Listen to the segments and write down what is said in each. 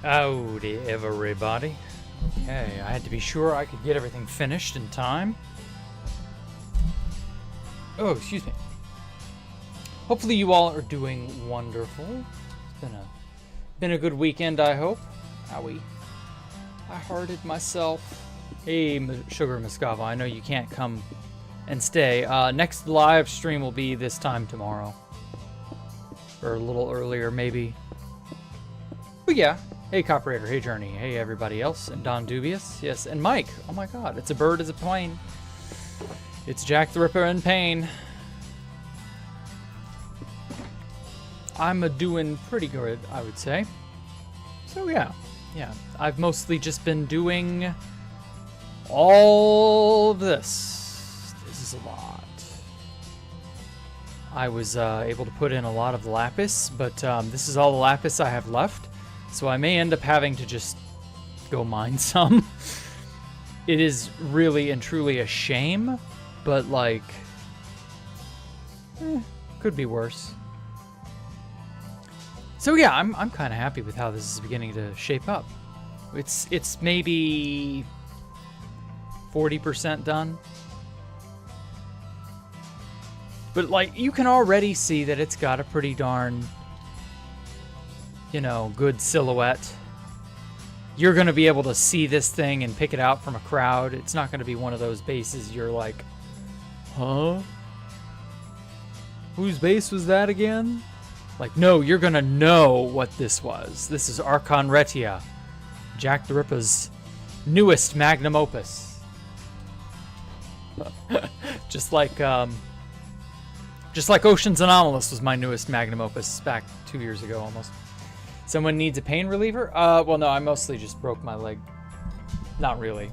Howdy, everybody. Okay, I had to be sure I could get everything finished in time. Oh, excuse me. Hopefully you all are doing wonderful. It's been a good weekend, I hope. Owie. I hearted myself. Hey, Sugar Muscava, I know you can't come and stay. Next live stream will be this time tomorrow. Or a little earlier, maybe. But yeah. Hey, Coperator. Hey, Journey. Hey, everybody else. And Don Dubious. Yes, and Mike. Oh my god. It's a bird, it's a plane. It's Jacktherippa in pain. I'm doing pretty good, I would say. So yeah. Yeah. I've mostly just been doing all of this. This is a lot. I was able to put in a lot of lapis, but this is all the lapis I have left. So I may end up having to just go mine some. It is really and truly a shame, but like, could be worse. So yeah, I'm kind of happy with how this is beginning to shape up. It's maybe 40% done. But like, you can already see that it's got a pretty darn, you know, good silhouette. You're going to be able to see this thing and pick it out from a crowd. It's not going to be one of those bases you're like, huh? Whose base was that again? Like, no, you're going to know what this was. This is Archon Retia, Jacktherippa's newest magnum opus. Just like Ocean's Anomalous was my newest magnum opus back 2 years ago almost. Someone needs a pain reliever? Well, no, I mostly just broke my leg. Not really.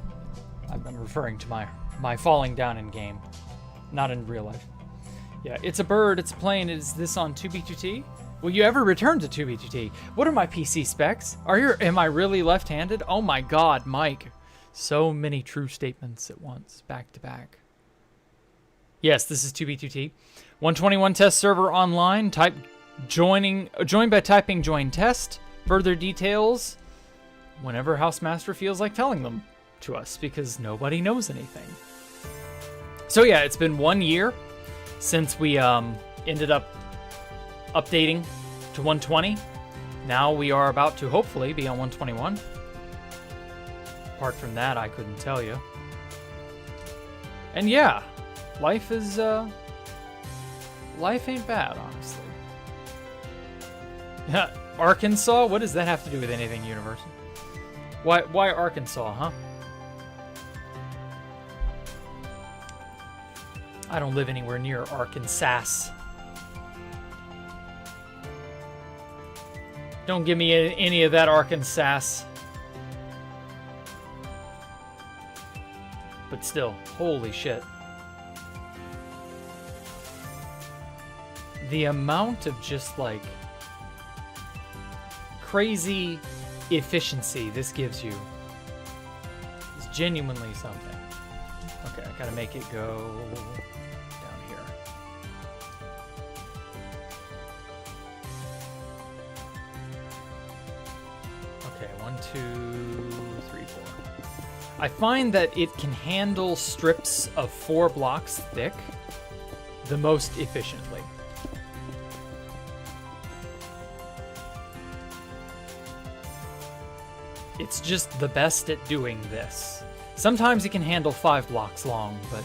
I'm referring to my falling down in game, not in real life. Yeah, it's a bird, it's a plane. Is this on 2B2T? Will you ever return to 2B2T? What are my PC specs? Am I really left-handed? Oh my god, Mike. So many true statements at once, back to back. Yes, this is 2B2T. 121 test server online. Join by typing join test. Further details whenever Housemaster feels like telling them to us, because nobody knows anything. So yeah, it's been 1 year since we ended up updating to 120. Now we are about to hopefully be on 121. Apart from that, I couldn't tell you. And yeah, life is life ain't bad, honestly. Arkansas? What does that have to do with anything, Universal? Why Arkansas, huh? I don't live anywhere near Arkansas. Don't give me any of that Arkansas. But still, holy shit. The amount of just like crazy efficiency this gives you is genuinely something. Okay, I gotta make it go down here. Okay, 1, 2, 3, 4. I find that it can handle strips of 4 blocks thick the most efficiently. It's just the best at doing this. Sometimes it can handle 5 blocks long, but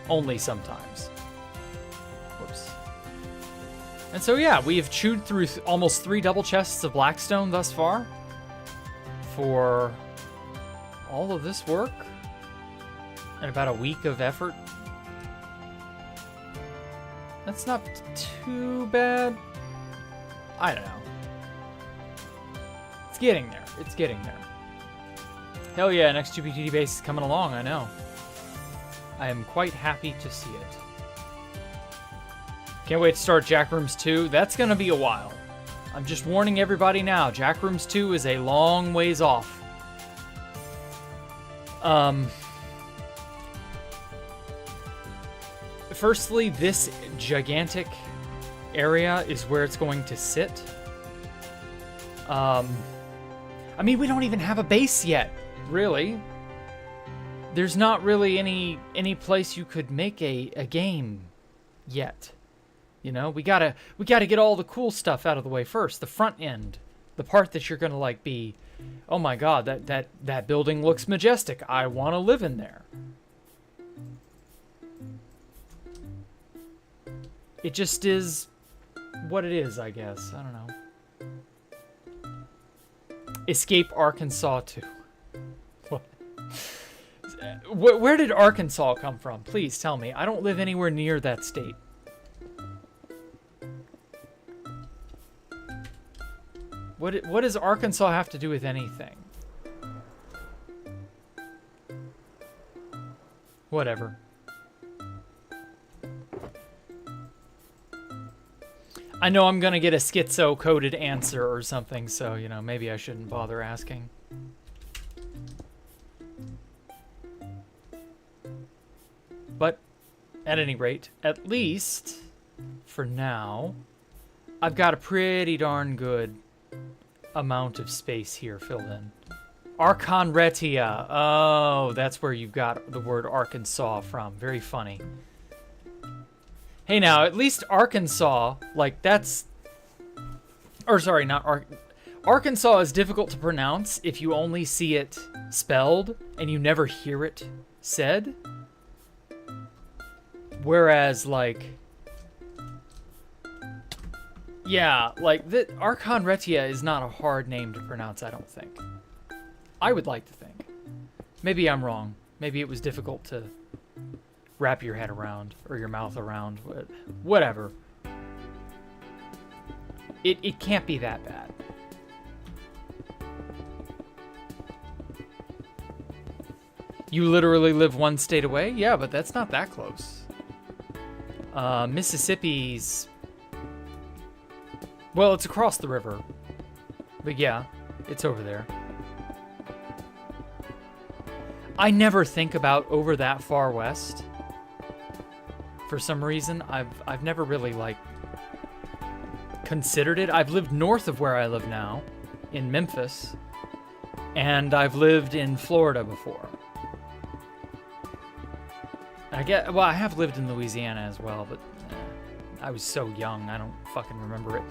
only sometimes. Whoops. And so yeah, we have chewed through almost 3 double chests of Blackstone thus far for all of this work and about a week of effort. That's not too bad. I don't know. It's getting there. It's getting there. Hell yeah, next 2BTD base is coming along, I know. I am quite happy to see it. Can't wait to start Jack Rooms 2. That's gonna be a while. I'm just warning everybody now, Jack Rooms 2 is a long ways off. Firstly, this gigantic area is where it's going to sit. I mean, we don't even have a base yet, really. There's not really any place you could make a game yet. You know, we gotta get all the cool stuff out of the way first. The front end, the part that you're gonna like be, oh my god, that building looks majestic. I want to live in there. It just is what it is, I guess. I don't know. Escape Arkansas 2. What? Where did Arkansas come from? Please tell me. I don't live anywhere near that state. What does Arkansas have to do with anything? Whatever. I know I'm gonna get a schizo-coded answer or something, so, you know, maybe I shouldn't bother asking. But, at any rate, at least, for now, I've got a pretty darn good amount of space here filled in. Archonretia. Oh, that's where you got the word Arkansas from. Very funny. Hey, now, at least Arkansas, like, that's... Or, sorry, not Arkansas is difficult to pronounce if you only see it spelled and you never hear it said. Whereas, like... Yeah, like, Archonretia is not a hard name to pronounce, I don't think. I would like to think. Maybe I'm wrong. Maybe it was difficult to wrap your head around, or your mouth around, whatever. It can't be that bad. You literally live one state away? Yeah, but that's not that close. Mississippi's... Well, it's across the river. But yeah, it's over there. I never think about over that far west. For some reason, I've never really, like, considered it. I've lived north of where I live now, in Memphis, and I've lived in Florida before. Well, I have lived in Louisiana as well, but I was so young, I don't fucking remember it.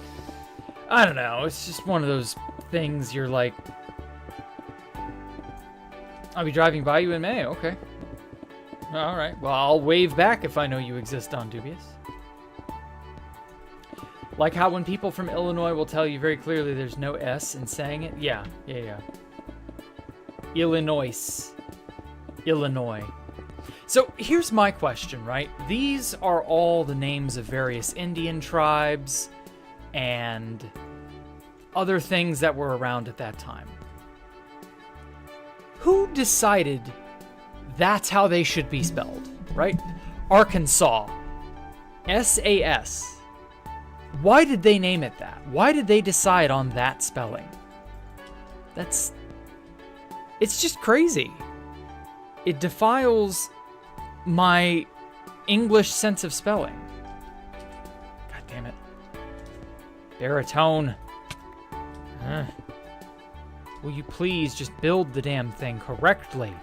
I don't know, it's just one of those things you're like, I'll be driving by you in May, okay. Alright, well, I'll wave back if I know you exist on Dubious. Like how when people from Illinois will tell you very clearly there's no S in saying it. Yeah. Illinois. So here's my question, right? These are all the names of various Indian tribes and other things that were around at that time. Who decided that's how they should be spelled, right? Arkansas. S-A-S. Why did they name it that? Why did they decide on that spelling? It's just crazy. It defiles my English sense of spelling. God damn it. Baritone. Will you please just build the damn thing correctly?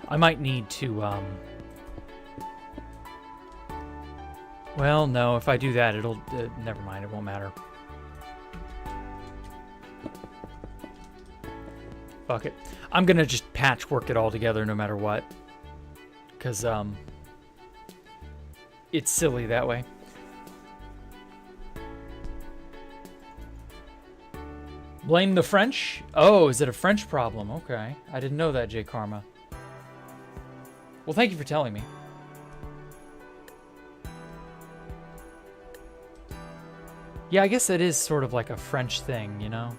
I might need to, well, no, if I do that, it'll... never mind, it won't matter. Fuck it. I'm gonna just patchwork it all together no matter what. Because, it's silly that way. Blame the French? Oh, is it a French problem? Okay. I didn't know that, J. Karma. Well, thank you for telling me. Yeah, I guess that is sort of like a French thing, you know?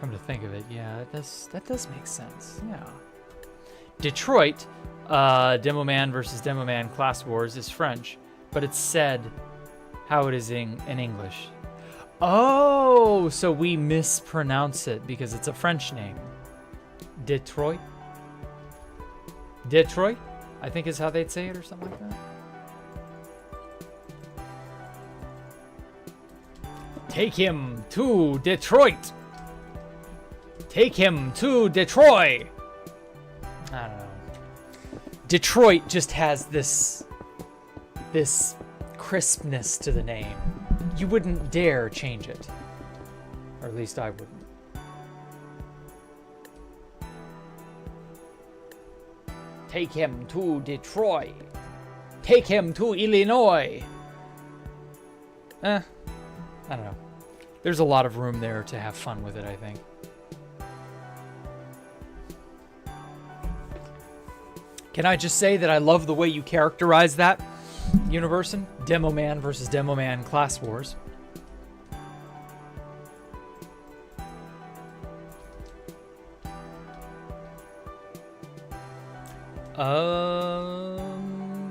Come to think of it, yeah, that does make sense, yeah. Detroit, Demoman versus Demoman Class Wars is French, but it's said how it is in English. Oh, so we mispronounce it because it's a French name. Detroit? Detroit, I think is how they'd say it or something like that. Take him to Detroit. Take him to Detroit. I don't know. Detroit just has this crispness to the name. You wouldn't dare change it. Or at least I wouldn't. Take him to Detroit. Take him to Illinois. I don't know. There's a lot of room there to have fun with it, I think. Can I just say that I love the way you characterize that universe? Demo Man versus Demo Man class wars.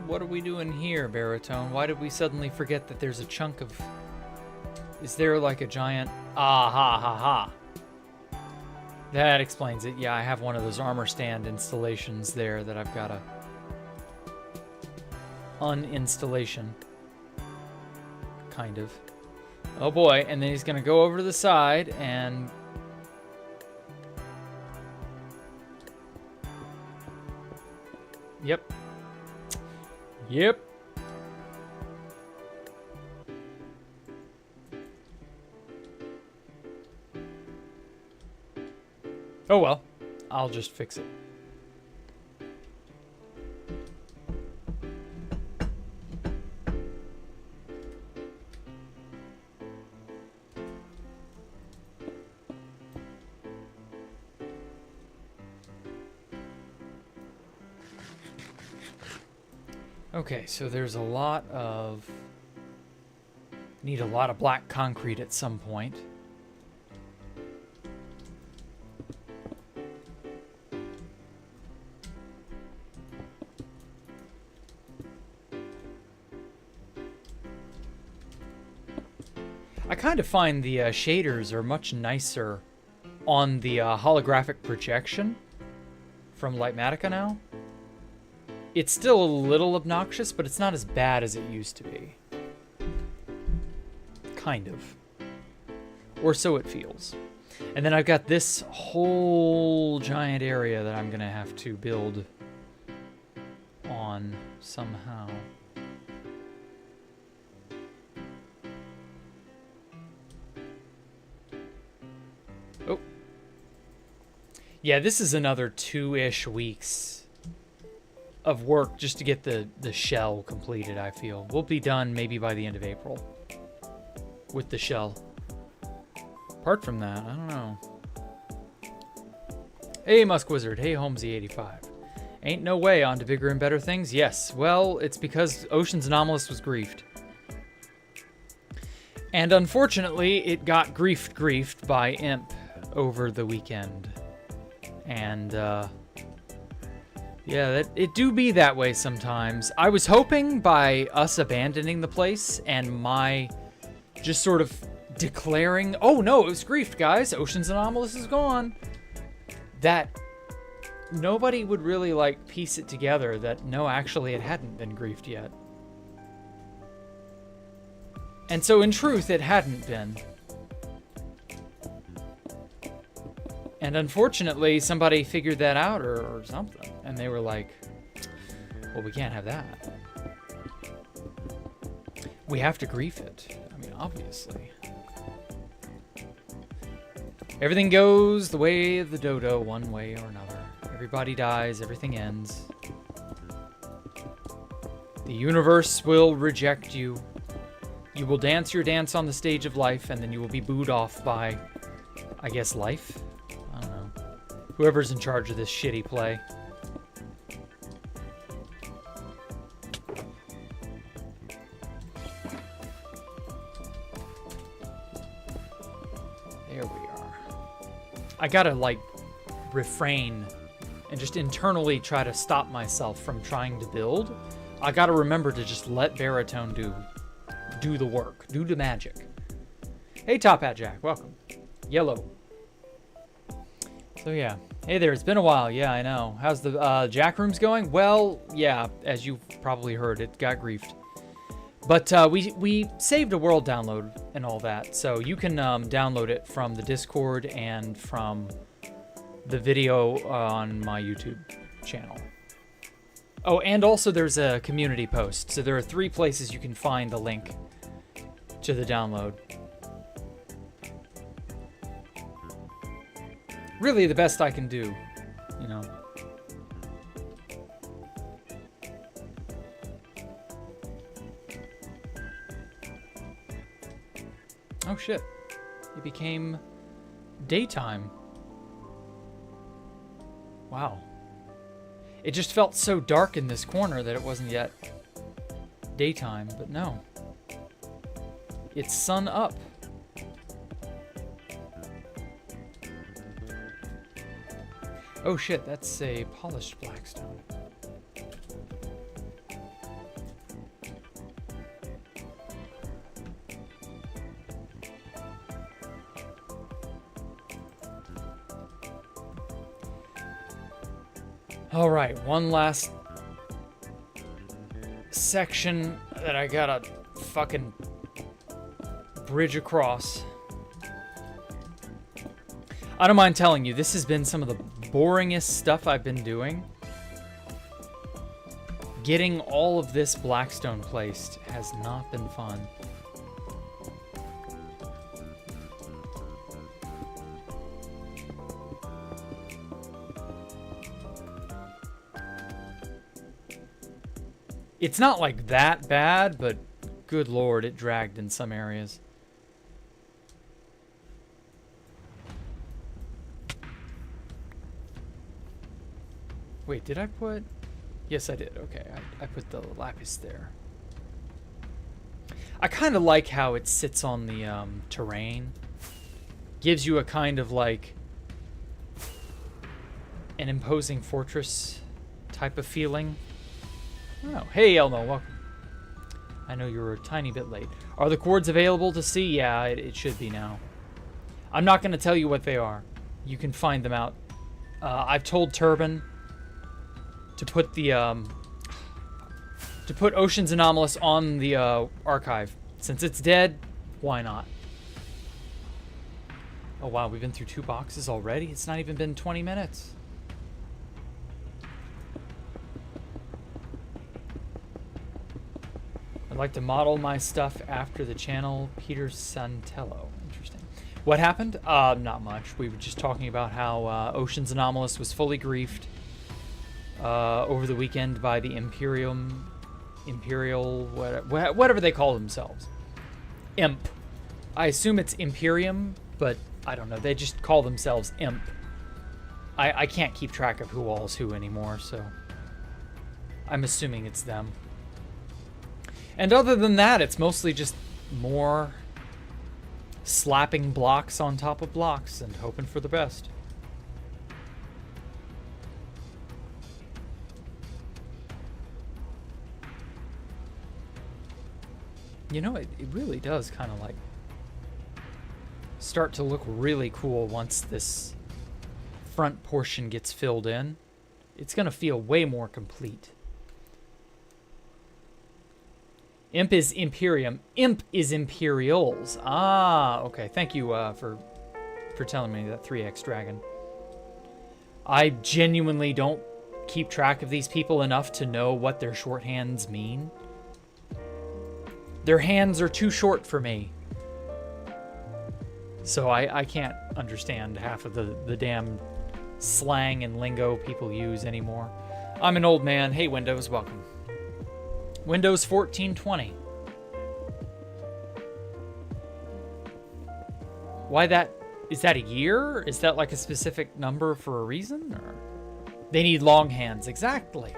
What are we doing here, Baritone? Why did we suddenly forget that there's a chunk of... Is there like a giant... Ah, ha, ha, ha. That explains it. Yeah, I have one of those armor stand installations there that I've got to... uninstallation. Kind of. Oh boy, and then he's going to go over to the side and... Yep. Yep. Oh well, I'll just fix it. Okay, so there's a lot of... Need a lot of black concrete at some point. I kind of find the shaders are much nicer on the holographic projection from Lightmatica now. It's still a little obnoxious, but it's not as bad as it used to be. Kind of. Or so it feels. And then I've got this whole giant area that I'm going to have to build on somehow. Oh. Yeah, this is another 2-ish weeks of work just to get the shell completed, I feel. We'll be done maybe by the end of April with the shell. Apart from that, I don't know. Hey, Musk Wizard. Hey, Holmesy85. Ain't no way on to bigger and better things? Yes. Well, it's because Ocean's Anomalous was griefed. And unfortunately, it got griefed by Imp over the weekend. And, yeah, it do be that way sometimes. I was hoping by us abandoning the place and my just sort of declaring, oh no, it was griefed, guys, Ocean's Anomalous is gone, that nobody would really like piece it together that no, actually it hadn't been griefed yet. And so in truth, it hadn't been. And unfortunately, somebody figured that out or something. And they were like, well, we can't have that. We have to grief it. I mean, obviously. Everything goes the way of the dodo, one way or another. Everybody dies, everything ends. The universe will reject you. You will dance your dance on the stage of life, and then you will be booed off by, I guess, life? I don't know. Whoever's in charge of this shitty play. There we are. I gotta, like, refrain and just internally try to stop myself from trying to build. I gotta remember to just let Baritone do the work, do the magic. Hey, Top Hat Jack, welcome. Yellow. So yeah, hey there, it's been a while. Yeah, I know. How's the Jack rooms going? Well, yeah, as you've probably heard, it got griefed. But we saved a world download and all that, so you can download it from the Discord and from the video on my YouTube channel. Oh, and also there's a community post. So there are 3 places you can find the link to the download. Really the best I can do, you know. Oh shit. It became daytime. Wow. It just felt so dark in this corner that it wasn't yet daytime, but no. It's sun up. Oh shit, that's a polished Blackstone. All right, one last section that I gotta fucking bridge across. I don't mind telling you, this has been some of the boringest stuff I've been doing. Getting all of this Blackstone placed has not been fun. It's not like that bad, but good lord, it dragged in some areas. Wait, did I put... Yes, I did. Okay, I put the lapis there. I kind of like how it sits on the terrain. Gives you a kind of like an imposing fortress type of feeling. Oh, hey Elmo, welcome. I know you were a tiny bit late. Are the chords available to see? Yeah, it should be now. I'm not going to tell you what they are. You can find them out. I've told Turban to put the Oceans Anomalous on the archive. Since it's dead, why not? Oh wow, we've been through 2 boxes already? It's not even been 20 minutes. I'd like to model my stuff after the channel Peter Santello. Interesting. What happened? Not much. We were just talking about how Oceans Anomalous was fully griefed over the weekend by the Imperium, whatever they call themselves. Imp. I assume it's Imperium, but I don't know. They just call themselves Imp. I can't keep track of who all's who anymore, so I'm assuming it's them. And other than that, it's mostly just more slapping blocks on top of blocks and hoping for the best. You know, it really does kind of like start to look really cool once this front portion gets filled in. It's going to feel way more complete. Imp is Imperium. Imp is Imperials. Ah, okay. Thank you for telling me that 3X Dragon. I genuinely don't keep track of these people enough to know what their shorthands mean. Their hands are too short for me. So I can't understand half of the damn slang and lingo people use anymore. I'm an old man. Hey, Windows, welcome. Windows 1420. Why that? Is that a year? Is that like a specific number for a reason? Or they need long hands. Exactly.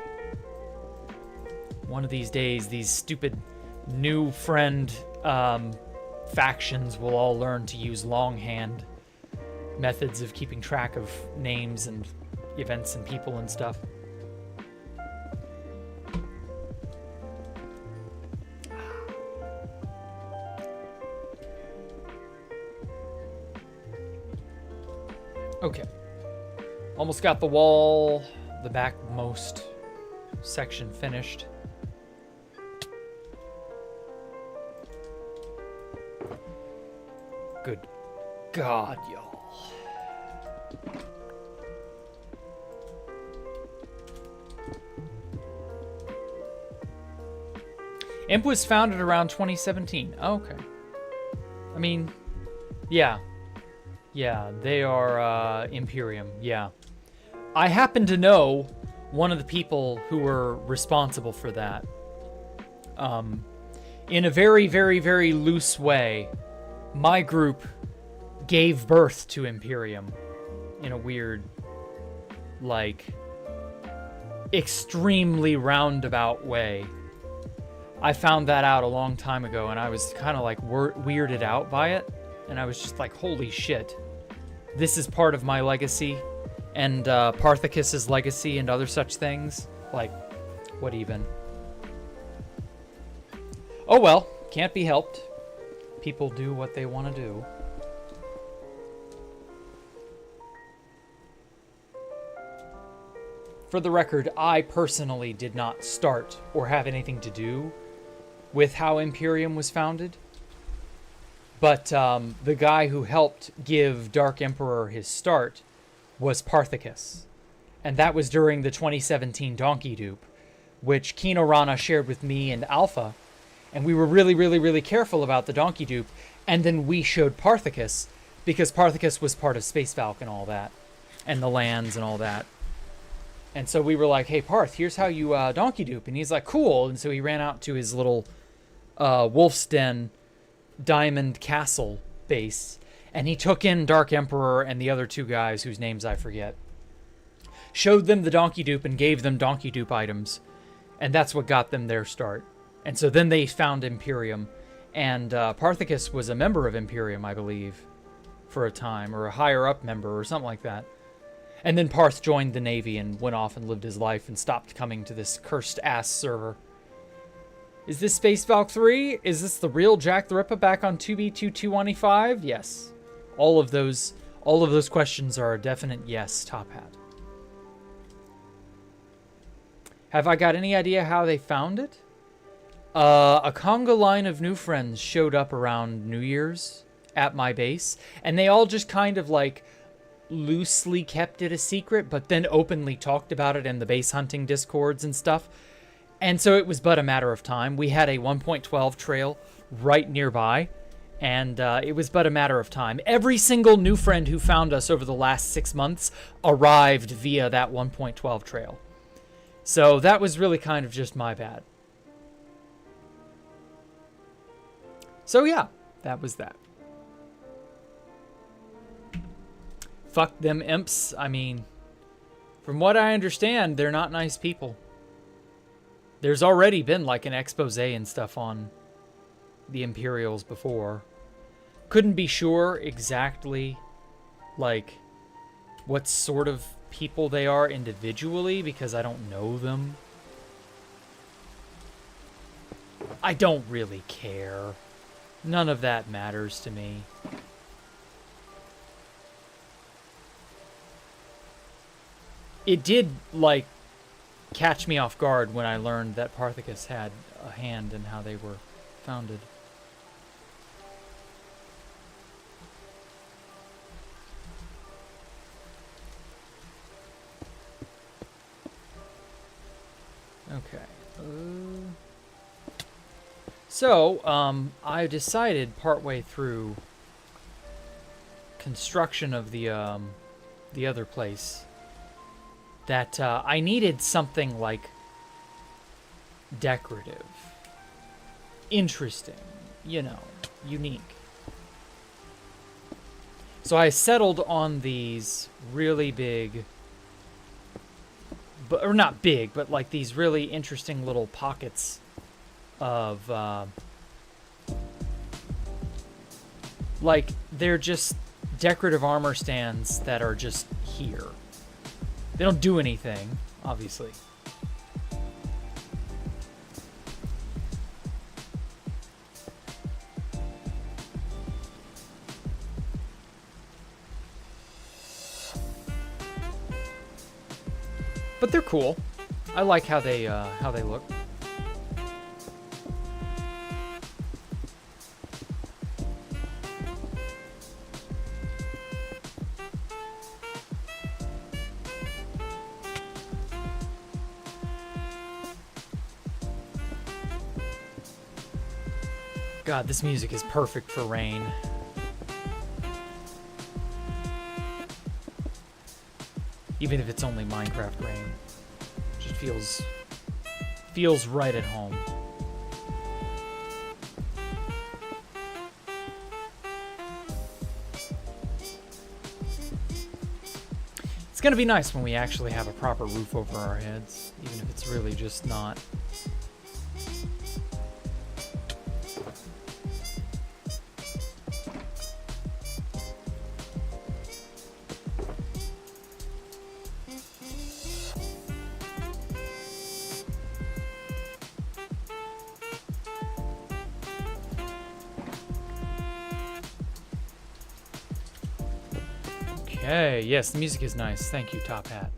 One of these days, these stupid new friend factions will all learn to use longhand methods of keeping track of names and events and people and stuff. Okay. Almost got the wall, the backmost section finished. Good God, y'all. Imp was founded around 2017. Oh, okay. I mean, yeah. Yeah, they are Imperium. Yeah. I happen to know one of the people who were responsible for that. In a very, very, very loose way, my group gave birth to Imperium in a weird, like, extremely roundabout way. I found that out a long time ago, and I was kind of like weirded out by it, and I was just like, holy shit, this is part of my legacy, and Parthicus's legacy and other such things. Like, what even? Oh well, can't be helped. People do what they want to do. For the record, I personally did not start or have anything to do with how Imperium was founded. But the guy who helped give Dark Emperor his start was Parthicus. And that was during the 2017 Donkey Dupe, which Kino Rana shared with me and Alpha. And we were really, really, really careful about the Donkey Dupe. And then we showed Parthicus, because Parthicus was part of Space Valk and all that. And the lands and all that. And so we were like, hey, Parth, here's how you Donkey Dupe. And he's like, cool. And so he ran out to his little Wolf's Den Diamond Castle base. And he took in Dark Emperor and the other two guys whose names I forget. Showed them the Donkey Dupe and gave them Donkey Dupe items. And that's what got them their start. And so then they found Imperium. And Parthicus was a member of Imperium, I believe, for a time. Or a higher up member or something like that. And then Parth joined the Navy and went off and lived his life and stopped coming to this cursed ass server. Is this Space Valk 3? Is this the real Jacktherippa back on 2B2225? Yes. All of those questions are a definite yes, Top Hat. Have I got any idea how they found it? A conga line of new friends showed up around New Year's at my base, and they all just kind of like loosely kept it a secret, but then openly talked about it in the base hunting discords and stuff. And so it was but a matter of time. We had a 1.12 trail right nearby, and it was but a matter of time. Every single new friend who found us over the last 6 months arrived via that 1.12 trail. So that was really kind of just my bad. So yeah, that was that. Fuck them imps. I mean, from what I understand, they're not nice people. There's already been like an expose and stuff on the Imperials before. Couldn't be sure exactly like what sort of people they are individually because I don't know them. I don't really care. None of that matters to me. It did, like, catch me off guard when I learned that Parthicus had a hand in how they were founded. Okay. So, I decided partway through construction of the other place that I needed something like decorative, interesting, you know, unique. So I settled on these really big, or not big, but like these really interesting little pockets of, like, they're just decorative armor stands that are just here. They don't do anything, obviously. But they're cool. I like how they look. God, this music is perfect for rain. Even if it's only Minecraft rain. Just feels right at home. It's gonna be nice when we actually have a proper roof over our heads, even if it's really just not. Okay, yes, the music is nice. Thank you, Top Hat.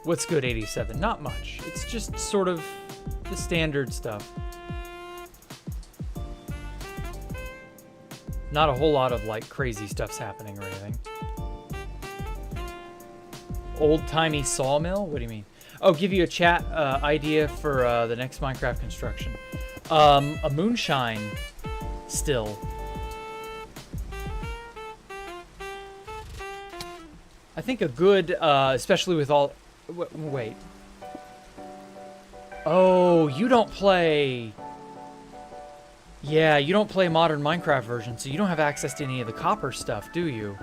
What's good, 87? Not much. It's just sort of the standard stuff. Not a whole lot of, like, crazy stuff's happening or anything. Old-timey sawmill? What do you mean? Oh, give you a chat idea for the next Minecraft construction. A moonshine still. I think a good, especially with all... Wait. Oh, you don't play... Yeah, you don't play modern Minecraft version, so you don't have access to any of the copper stuff, do you?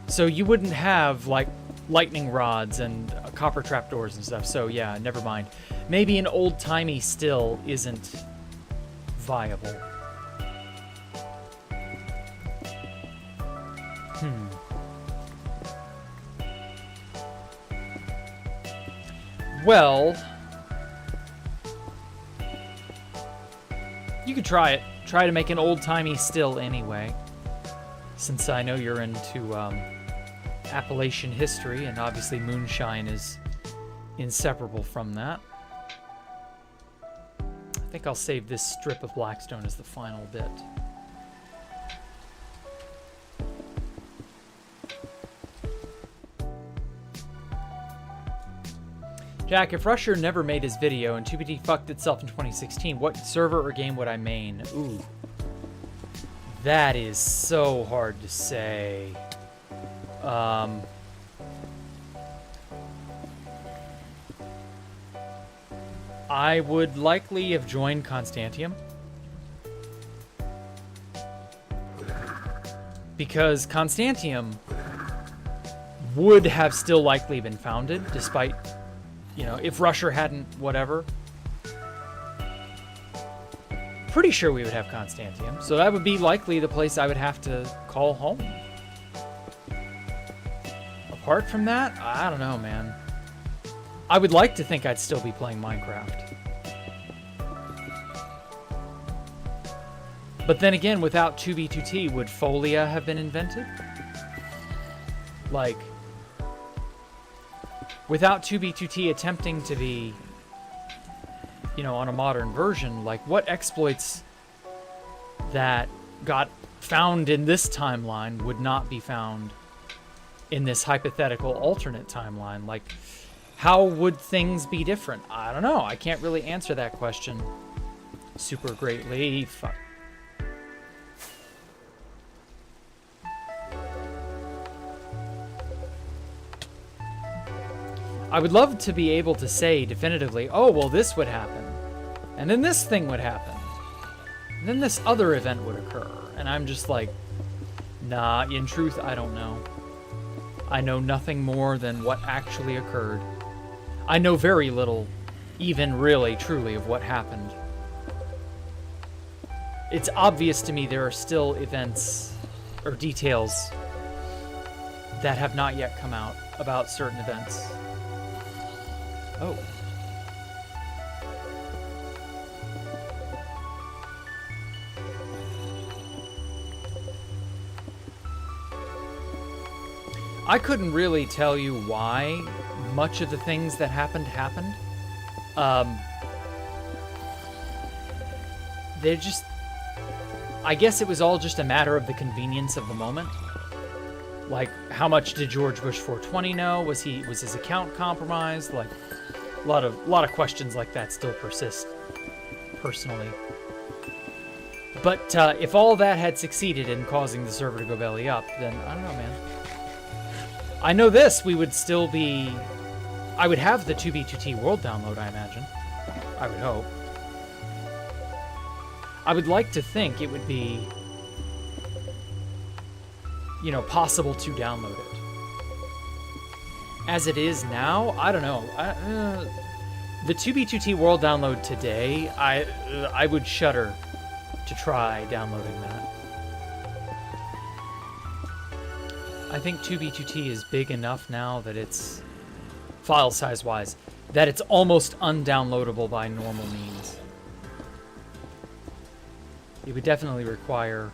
So you wouldn't have, like, lightning rods and copper trapdoors and stuff, so yeah, never mind. Maybe an old-timey still isn't viable. Well, you could try it. Try to make an old-timey still anyway. Since I know you're into Appalachian history, and obviously moonshine is inseparable from that. I think I'll save this strip of Blackstone as the final bit. Jack, if Rusher never made his video and 2BT fucked itself in 2016, what server or game would I main? Ooh. That is so hard to say. I would likely have joined Constantium. Because Constantium would have still likely been founded, despite... You know, if Rusher hadn't whatever. Pretty sure we would have Constantium. So that would be likely the place I would have to call home. Apart from that, I don't know, man. I would like to think I'd still be playing Minecraft. But then again, without 2B2T, would Folia have been invented? Like... Without 2B2T attempting to be, you know, on a modern version, like, what exploits that got found in this timeline would not be found in this hypothetical alternate timeline? Like, how would things be different? I don't know. I can't really answer that question super greatly. Fuck. I would love to be able to say definitively, oh, well, this would happen. And then this thing would happen. And then this other event would occur. And I'm just like, nah, in truth, I don't know. I know nothing more than what actually occurred. I know very little, even really, truly, of what happened. It's obvious to me there are still events or details that have not yet come out about certain events. Oh. I couldn't really tell you why much of the things that happened. They're just... I guess it was all just a matter of the convenience of the moment. Like, how much did George Bush 420 know? Was his account compromised? Like, a lot of questions like that still persist. personally. But if all that had succeeded in causing the server to go belly up, then I don't know, man. I know this, we would still be... I would have the 2B2T world download, I imagine. I would hope. I would like to think it would be, you know, possible to download it. As it is now, I don't know. The 2B2T world download today, I would shudder to try downloading that. I think 2B2T is big enough now that it's, file size wise, that it's almost undownloadable by normal means. It would definitely require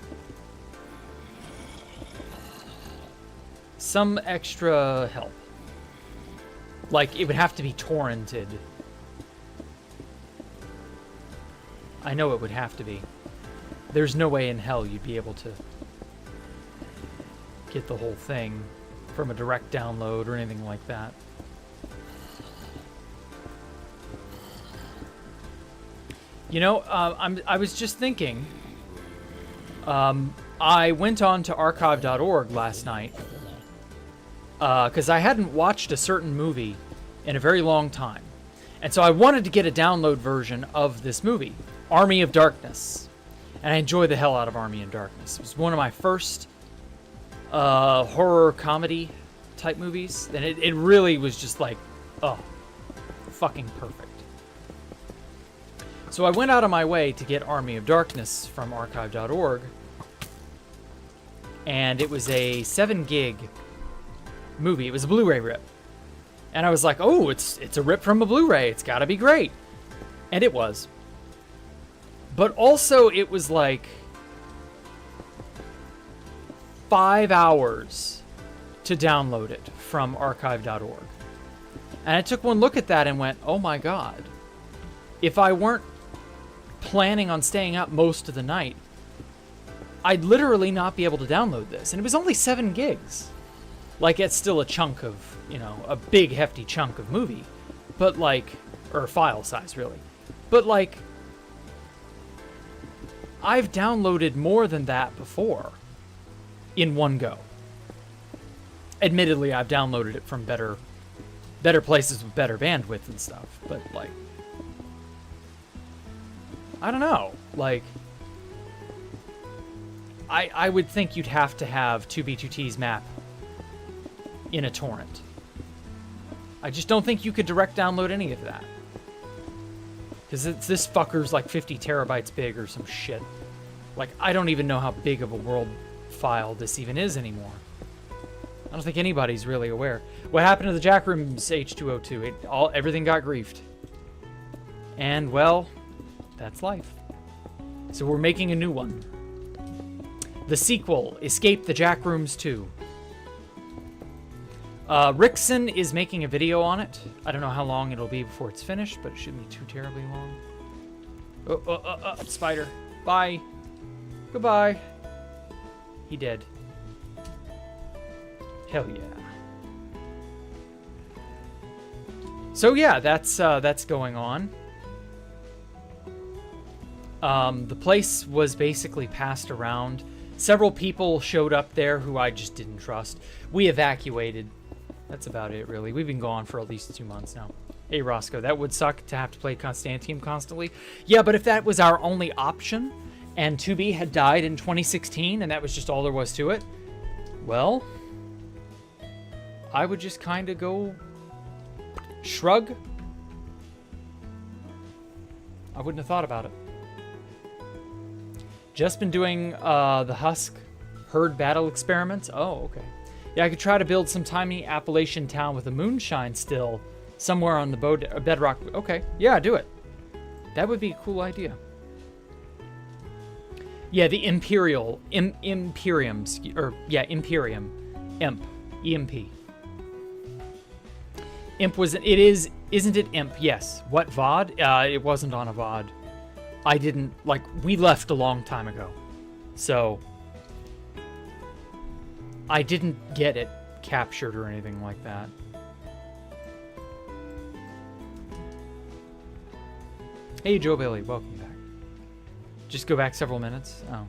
some extra help. Like, it would have to be torrented. I know it would have to be. There's no way in hell you'd be able to get the whole thing from a direct download or anything like that. You know, I was just thinking, I went on to archive.org last night, because I hadn't watched a certain movie in a very long time. And so I wanted to get a download version of this movie, Army of Darkness. And I enjoy the hell out of Army of Darkness. It was one of my first horror comedy type movies. And it really was just like, oh, fucking perfect. So I went out of my way to get Army of Darkness from archive.org. And it was a 7 gig movie. It was a Blu-ray rip. And I was like, oh, it's a rip from a Blu-ray. It's got to be great. And it was. But also it was like 5 hours to download it from archive.org. And I took one look at that and went, oh my God. If I weren't planning on staying up most of the night, I'd literally not be able to download this. And it was only 7 gigs. Like, it's still a chunk of, you know, a big hefty chunk of movie. But like, or file size really. But like, I've downloaded more than that before in one go. Admittedly, I've downloaded it from better places with better bandwidth and stuff, but like, I don't know, like, I would think you'd have to have 2B2T's map in a torrent. I just don't think you could direct download any of that. Because this fucker's like 50 terabytes big or some shit. Like, I don't even know how big of a world file this even is anymore. I don't think anybody's really aware. What happened to the Jackrooms H202? Everything got griefed. And, well, that's life. So we're making a new one. The sequel, Escape the Jackrooms 2. Rickson is making a video on it. I don't know how long it'll be before it's finished, but it shouldn't be too terribly long. Spider. Bye. Goodbye. He did. Hell yeah. So yeah, that's going on. The place was basically passed around. Several people showed up there who I just didn't trust. We evacuated. That's about it, really. We've been gone for at least 2 months now. Hey, Roscoe, that would suck to have to play Constantium constantly. Yeah, but if that was our only option, and 2B had died in 2016, and that was just all there was to it, well, I would just kind of go shrug. I wouldn't have thought about it. Just been doing the Husk herd battle experiments. Oh, okay. Yeah, I could try to build some tiny Appalachian town with a moonshine still somewhere on the bedrock. Okay, yeah, do it. That would be a cool idea. Yeah, the Imperium. Imperium. Imp. EMP. Imp was... Isn't it Imp? Yes. What, VOD? It wasn't on a VOD. I didn't... Like, we left a long time ago. So... I didn't get it captured or anything like that. Hey, Joe Bailey, welcome back. Just go back several minutes? Oh.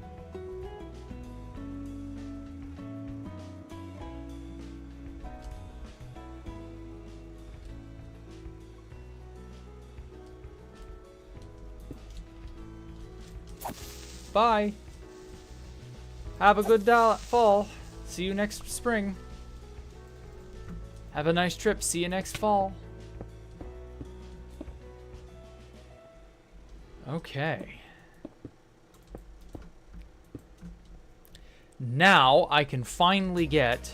Bye. Have a good fall. See you next spring. Have a nice trip. See you next fall. Okay. Now I can finally get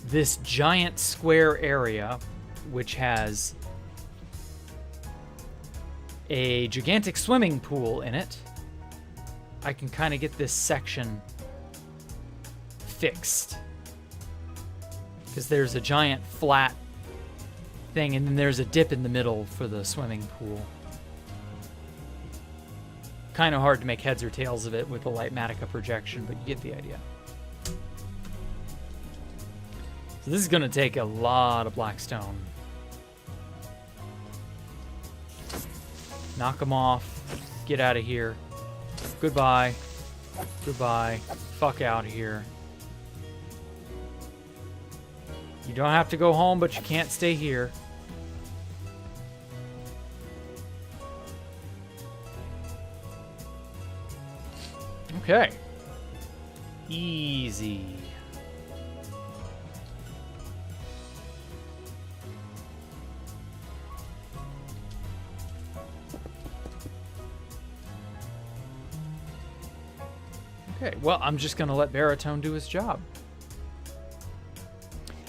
this giant square area, which has a gigantic swimming pool in it. I can kind of get this section fixed. Because there's a giant flat thing, and then there's a dip in the middle for the swimming pool. Kind of hard to make heads or tails of it with the Lightmatica projection, but you get the idea. So this is going to take a lot of Blackstone. Knock them off. Get out of here. Goodbye. Goodbye. Fuck out of here. You don't have to go home, but you can't stay here. Okay. Easy. Okay, well, I'm just gonna let Baritone do his job.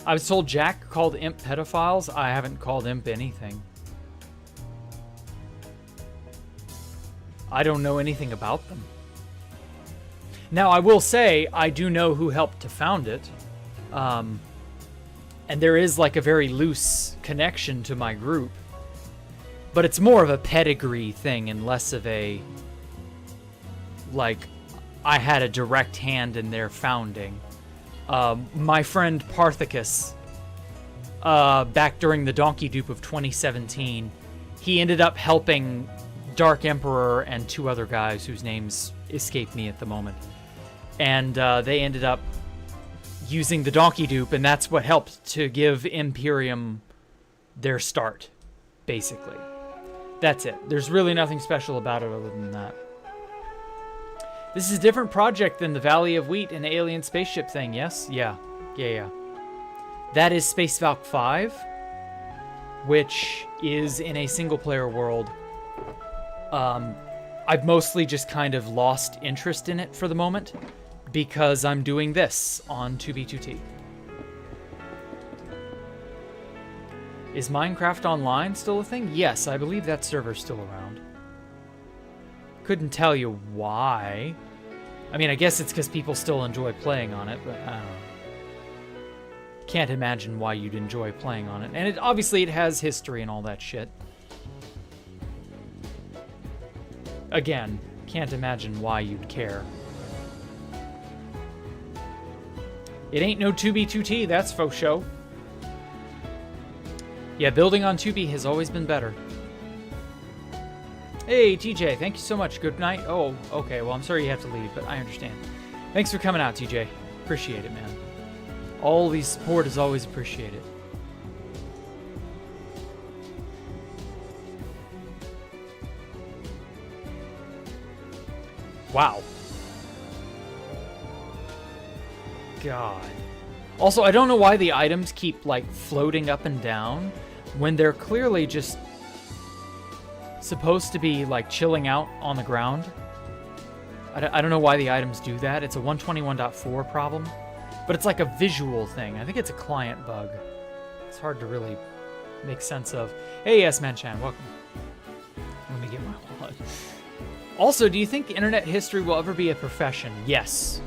I was told Jack called Imp pedophiles. I haven't called Imp anything. I don't know anything about them. Now, I will say, I do know who helped to found it. And there is like a very loose connection to my group. But it's more of a pedigree thing and less of a, like, I had a direct hand in their founding. My friend Parthicus, back during the Donkey Dupe of 2017, he ended up helping Dark Emperor and two other guys whose names escape me at the moment. And they ended up using the Donkey Dupe, and that's what helped to give Imperium their start, basically. That's it. There's really nothing special about it other than that. This is a different project than the Valley of Wheat and Alien Spaceship thing, yes? Yeah. That is Space Valk 5, which is in a single-player world. I've mostly just kind of lost interest in it for the moment, because I'm doing this on 2B2T. Is Minecraft Online still a thing? Yes, I believe that server's still around. Couldn't tell you why. I mean, I guess it's because people still enjoy playing on it, but I don't know. Can't imagine why you'd enjoy playing on it. And obviously it has history and all that shit. Again, can't imagine why you'd care. It ain't no 2B2T, that's faux show. Yeah, building on 2B has always been better. Hey, TJ, thank you so much. Good night. Oh, okay. Well, I'm sorry you have to leave, but I understand. Thanks for coming out, TJ. Appreciate it, man. All the support is always appreciated. Wow. God. Also, I don't know why the items keep, like, floating up and down when they're clearly just supposed to be like chilling out on the ground. I don't know why the items do that. It's a 121.4 problem, but it's like a visual thing. I think it's a client bug. It's hard to really make sense of. Hey, yes, Manchan, welcome. Let me get my wallet. Also, do you think internet history will ever be a profession? Yes,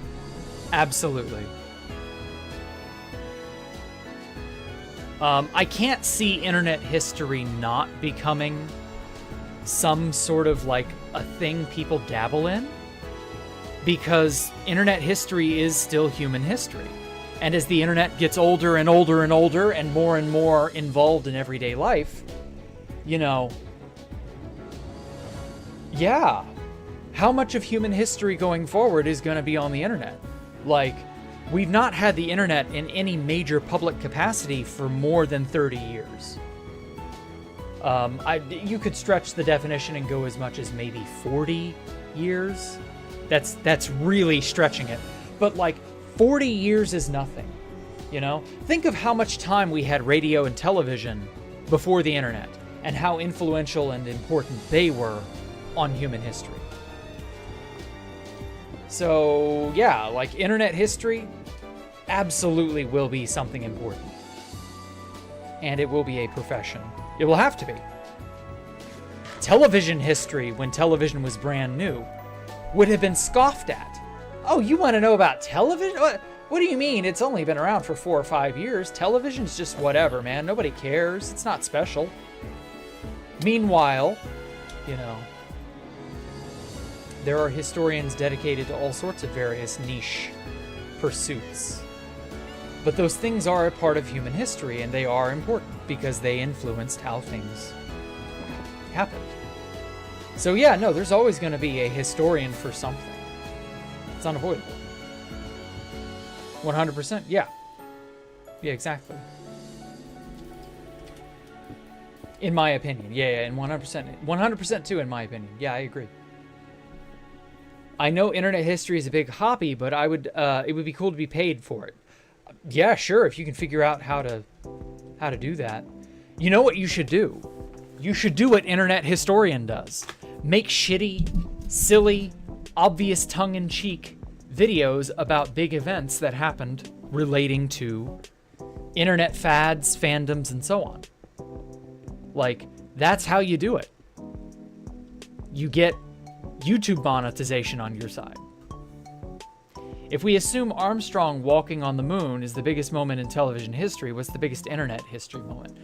absolutely. I can't see internet history not becoming some sort of like a thing people dabble in, because internet history is still human history. And as the internet gets older and older and older and more involved in everyday life, you know, yeah, how much of human history going forward is going to be on the internet? Like, we've not had the internet in any major public capacity for more than 30 years. You could stretch the definition and go as much as maybe 40 years. That's really stretching it. But like 40 years is nothing, you know? Think of how much time we had radio and television before the internet and how influential and important they were on human history. So yeah, like internet history absolutely will be something important. And it will be a profession. It will have to be. Television history, when television was brand new, would have been scoffed at. Oh, you want to know about television? What do you mean? It's only been around for 4 or 5 years. Television's just whatever, man. Nobody cares. It's not special. Meanwhile, you know, there are historians dedicated to all sorts of various niche pursuits. But those things are a part of human history, and they are important because they influenced how things happened. So yeah, no, there's always going to be a historian for something. It's unavoidable. 100%, yeah. Yeah, exactly. In my opinion. Yeah, and 100%. 100% too, in my opinion. Yeah, I agree. I know internet history is a big hobby, but it would be cool to be paid for it. Yeah, sure, if you can figure out how to do that. You know what you should do? You should do what Internet Historian does. Make shitty, silly, obvious tongue-in-cheek videos about big events that happened relating to internet fads, fandoms, and so on. Like, that's how you do it. You get YouTube monetization on your side. If we assume Armstrong walking on the moon is the biggest moment in television history, what's the biggest internet history moment?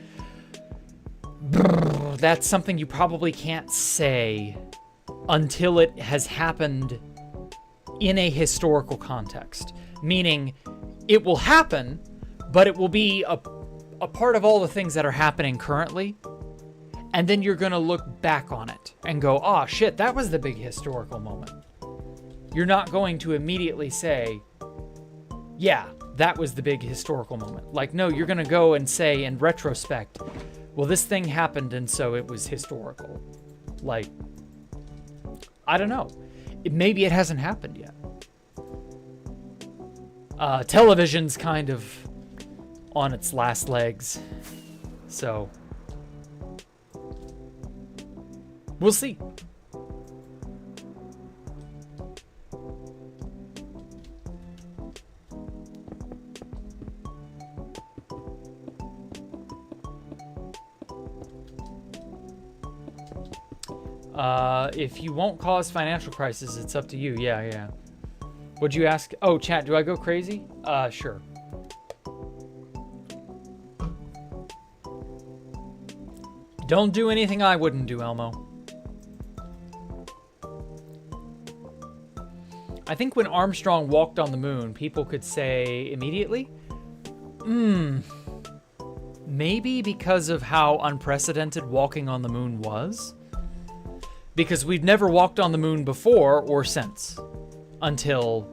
That's something you probably can't say until it has happened in a historical context. Meaning, it will happen, but it will be a part of all the things that are happening currently. And then you're going to look back on it and go, oh shit, that was the big historical moment. You're not going to immediately say, yeah, that was the big historical moment. Like, no, you're going to go and say in retrospect, well, this thing happened and so it was historical. Like, I don't know. Maybe it hasn't happened yet. Television's kind of on its last legs. So, we'll see. If you won't cause financial crisis, it's up to you. Yeah. Would you ask? Oh, chat, do I go crazy? Sure. Don't do anything I wouldn't do, Elmo. I think when Armstrong walked on the moon, people could say immediately, maybe because of how unprecedented walking on the moon was. Because we've never walked on the moon before or since. Until,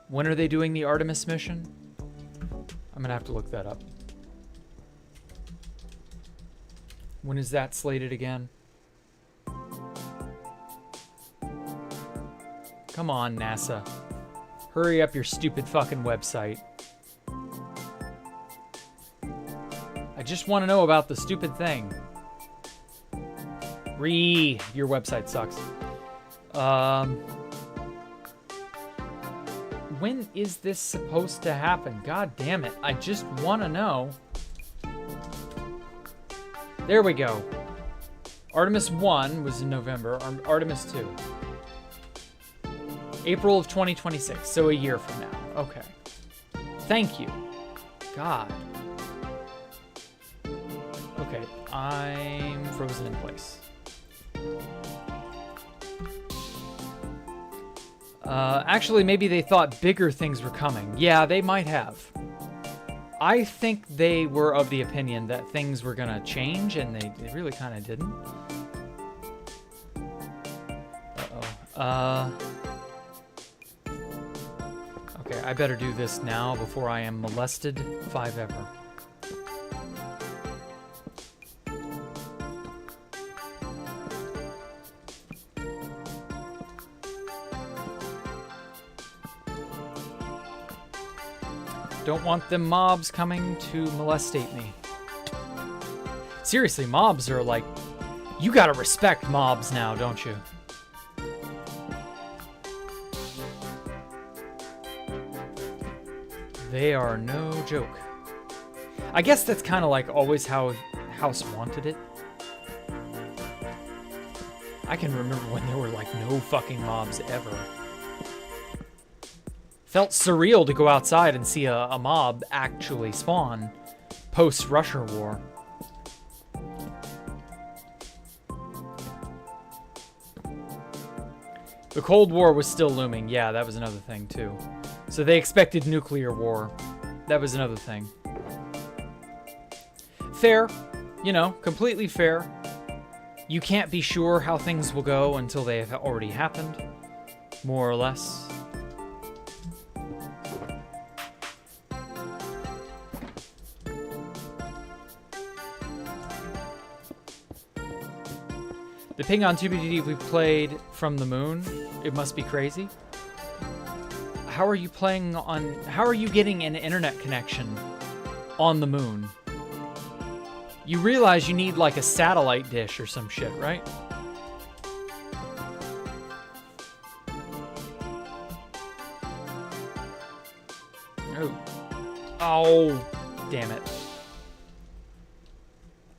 when are they doing the Artemis mission? I'm gonna have to look that up. When is that slated again? Come on, NASA. Hurry up your stupid fucking website. I just want to know about the stupid thing. Your website sucks. When is this supposed to happen? God damn it. I just want to know. There we go. Artemis 1 was in November. Artemis 2. April of 2026. So a year from now. Okay. Thank you. God. Okay. I'm frozen in place. Actually, maybe they thought bigger things were coming. Yeah, they might have. I think they were of the opinion that things were gonna change, and they really kind of didn't. Uh-oh. Okay, I better do this now before I am molested 5 ever. Don't want them mobs coming to molestate me. Seriously, mobs are like... You gotta respect mobs now, don't you? They are no joke. I guess that's kind of like always how House wanted it. I can remember when there were like no fucking mobs ever. Felt surreal to go outside and see a mob actually spawn post-Russia War. The Cold War was still looming. Yeah, that was another thing too. So they expected nuclear war. That was another thing. Fair. You know, completely fair. You can't be sure how things will go until they have already happened. More or less. The ping on 2BTD we played from the moon. It must be crazy. How are you playing on... How are you getting an internet connection on the moon? You realize you need like a satellite dish or some shit, right? Oh. Oh, damn it.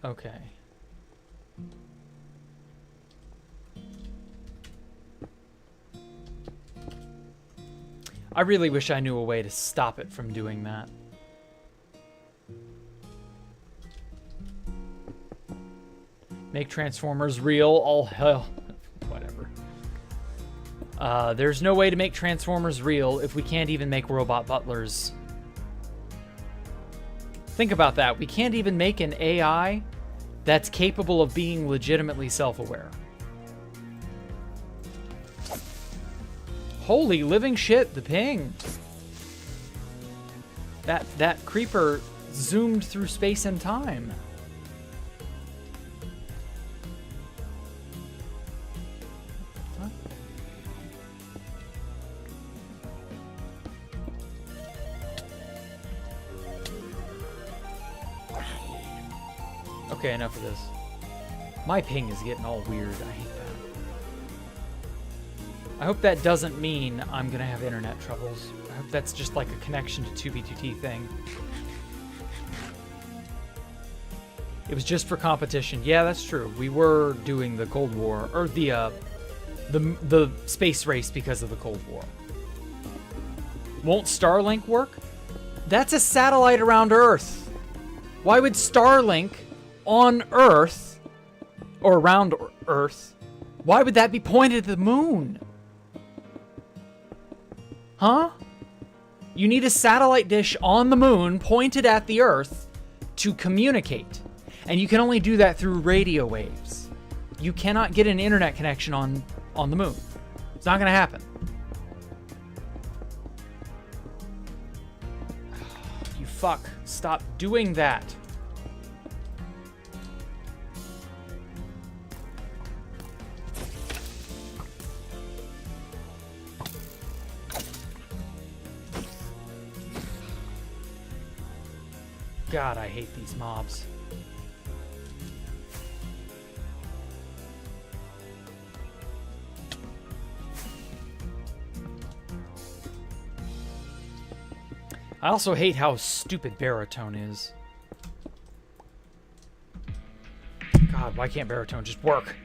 Okay. I really wish I knew a way to stop it from doing that. Make Transformers real, all hell. Whatever. There's no way to make Transformers real if we can't even make robot butlers. Think about that. We can't even make an AI that's capable of being legitimately self-aware. Holy living shit, the ping. That creeper zoomed through space and time. What? Okay, enough of this. My ping is getting all weird. I hate that. I hope that doesn't mean I'm gonna have internet troubles. I hope that's just like a connection to 2B2T thing. It was just for competition. Yeah, that's true. We were doing the Cold War, or the space race because of the Cold War. Won't Starlink work? That's a satellite around Earth. Why would Starlink on Earth, or around Earth, why would that be pointed at the moon? Huh? You need a satellite dish on the moon pointed at the Earth to communicate. And you can only do that through radio waves. You cannot get an internet connection on the moon. It's not gonna happen. You fuck. Stop doing that. God, I hate these mobs. I also hate how stupid baritone is. God, why can't baritone just work?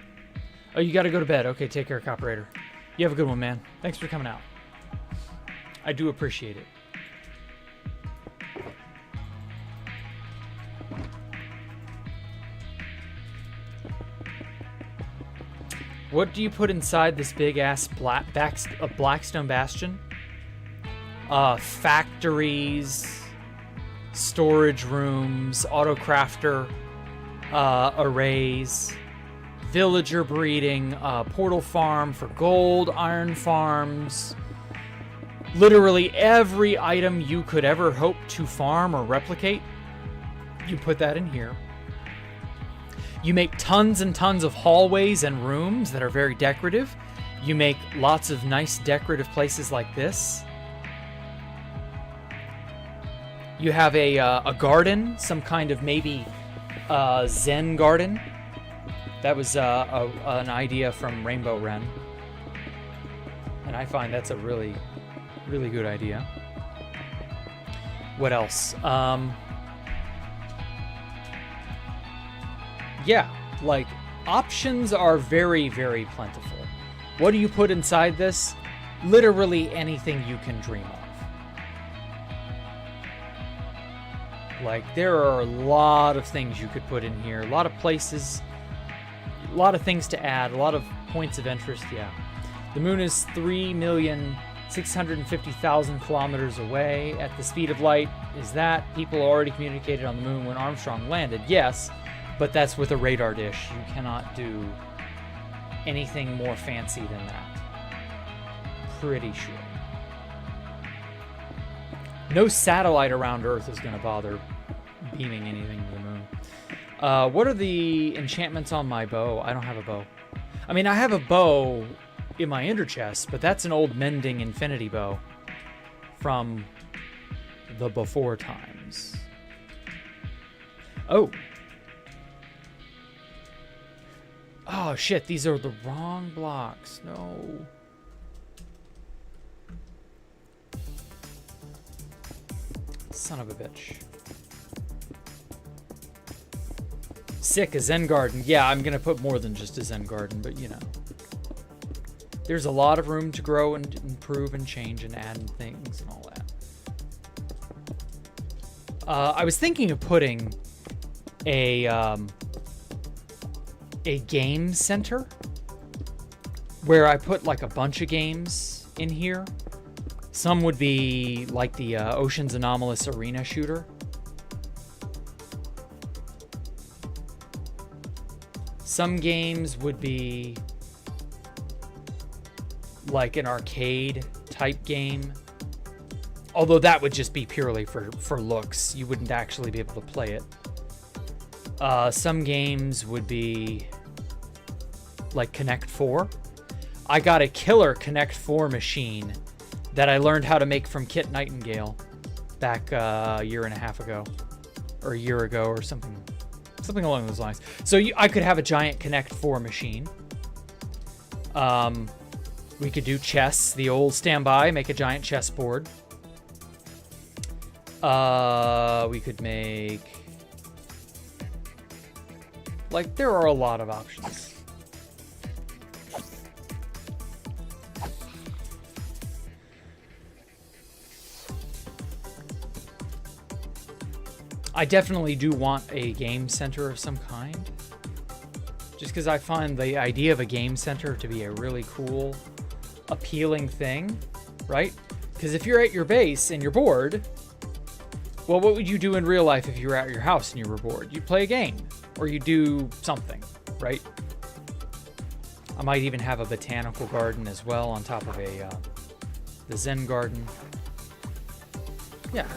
Oh, you gotta go to bed. Okay, take care, Coperator. You have a good one, man. Thanks for coming out. I do appreciate it. What do you put inside this big-ass Blackstone bastion? Factories, storage rooms, autocrafter arrays, villager breeding, portal farm for gold, iron farms. Literally every item you could ever hope to farm or replicate, you put that in here. You make tons and tons of hallways and rooms that are very decorative. You make lots of nice decorative places like this. You have a garden, some kind of maybe Zen garden. That was an idea from Rainbow Wren. And I find that's a really, really good idea. What else? Yeah, like, options are very, very plentiful. What do you put inside this? Literally anything you can dream of. Like, there are a lot of things you could put in here, a lot of places, a lot of things to add, a lot of points of interest, yeah. The moon is 3,650,000 kilometers away at the speed of light. Is that people already communicated on the moon when Armstrong landed? Yes, but that's with a radar dish. You cannot do anything more fancy than that. Pretty sure. No satellite around Earth is going to bother beaming anything to the moon. What are the enchantments on my bow? I don't have a bow. I mean, I have a bow in my ender chest, but that's an old mending infinity bow from the before times. Oh. Oh, shit. These are the wrong blocks. No. Son of a bitch. Sick, a Zen garden. Yeah, I'm going to put more than just a Zen garden, but you know. There's a lot of room to grow and improve and change and add things and all that. I was thinking of putting a game center where I put like a bunch of games in here. Some would be like the Ocean's Anomalous Arena Shooter. Some games would be like an arcade type game. Although that would just be purely for looks. You wouldn't actually be able to play it. Some games would be like Connect 4. I got a killer Connect 4 machine that I learned how to make from Kit Nightingale back a year and a half ago. Or a year ago or something. Something along those lines. So I could have a giant Connect 4 machine. We could do chess, the old standby, make a giant chessboard. We could make... Like, there are a lot of options. I definitely do want a game center of some kind. Just because I find the idea of a game center to be a really cool, appealing thing, right? Because if you're at your base and you're bored, well, what would you do in real life if you were at your house and you were bored? You'd play a game, or you do something, right? I might even have a botanical garden as well on top of the Zen garden. Yeah.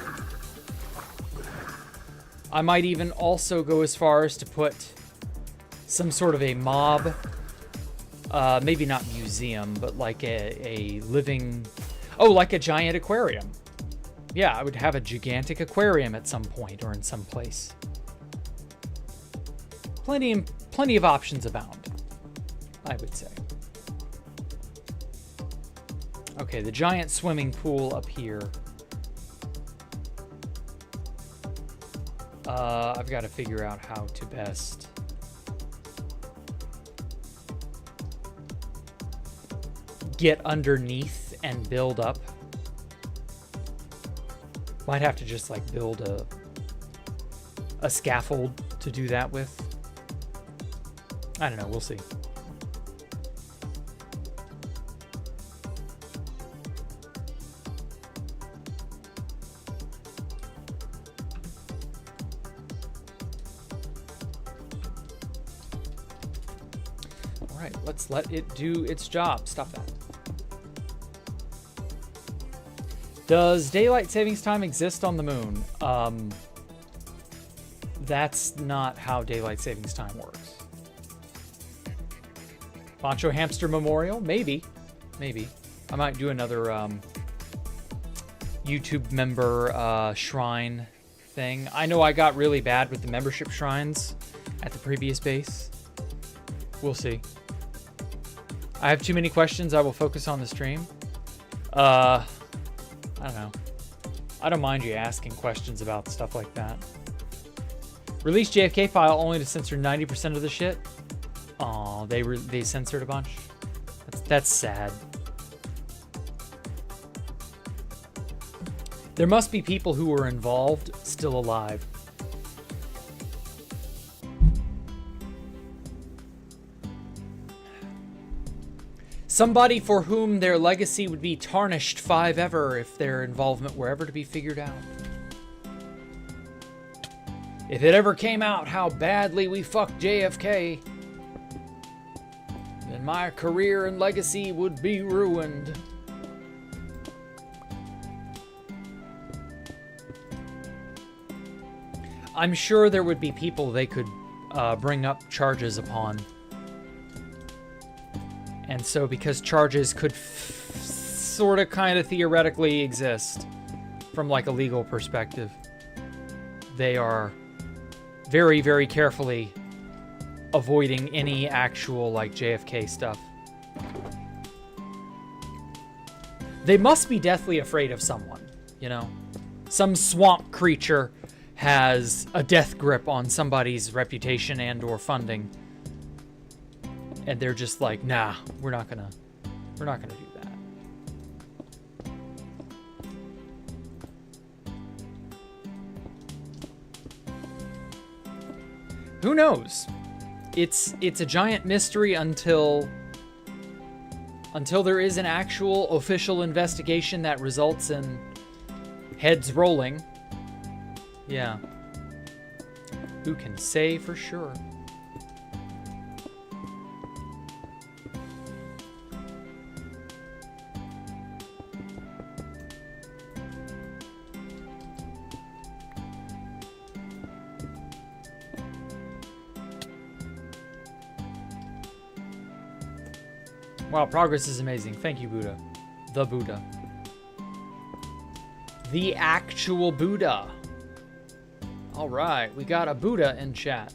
I might even also go as far as to put some sort of a mob, maybe not museum, but like a living, like a giant aquarium. Yeah, I would have a gigantic aquarium at some point or in some place. Plenty of options abound, I would say. Okay, the giant swimming pool up here. I've got to figure out how to best get underneath and build up. Might have to just like build a scaffold to do that with. I don't know, we'll see. All right, let's let it do its job. Stop that. Does daylight savings time exist on the moon? That's not how daylight savings time works. Poncho Hamster Memorial? Maybe. Maybe. I might do another YouTube member shrine thing. I know I got really bad with the membership shrines at the previous base. We'll see. I have too many questions. I will focus on the stream. I don't know. I don't mind you asking questions about stuff like that. Release JFK file only to censor 90% of the shit. Aw, they censored a bunch. That's sad. There must be people who were involved still alive. Somebody for whom their legacy would be tarnished forever if their involvement were ever to be figured out. If it ever came out how badly we fucked JFK, then my career and legacy would be ruined. I'm sure there would be people they could bring up charges upon. And so because charges could sort of kind of theoretically exist from like a legal perspective, they are very, very carefully avoiding any actual like JFK stuff. They must be deathly afraid of someone, you know? Some swamp creature has a death grip on somebody's reputation and or funding. And they're just like, nah, we're not gonna do that. Who knows? It's a giant mystery until there is an actual official investigation that results in heads rolling. Yeah. Who can say for sure? Wow, progress is amazing. Thank you, Buddha. The Buddha. The actual Buddha. All right, we got a Buddha in chat.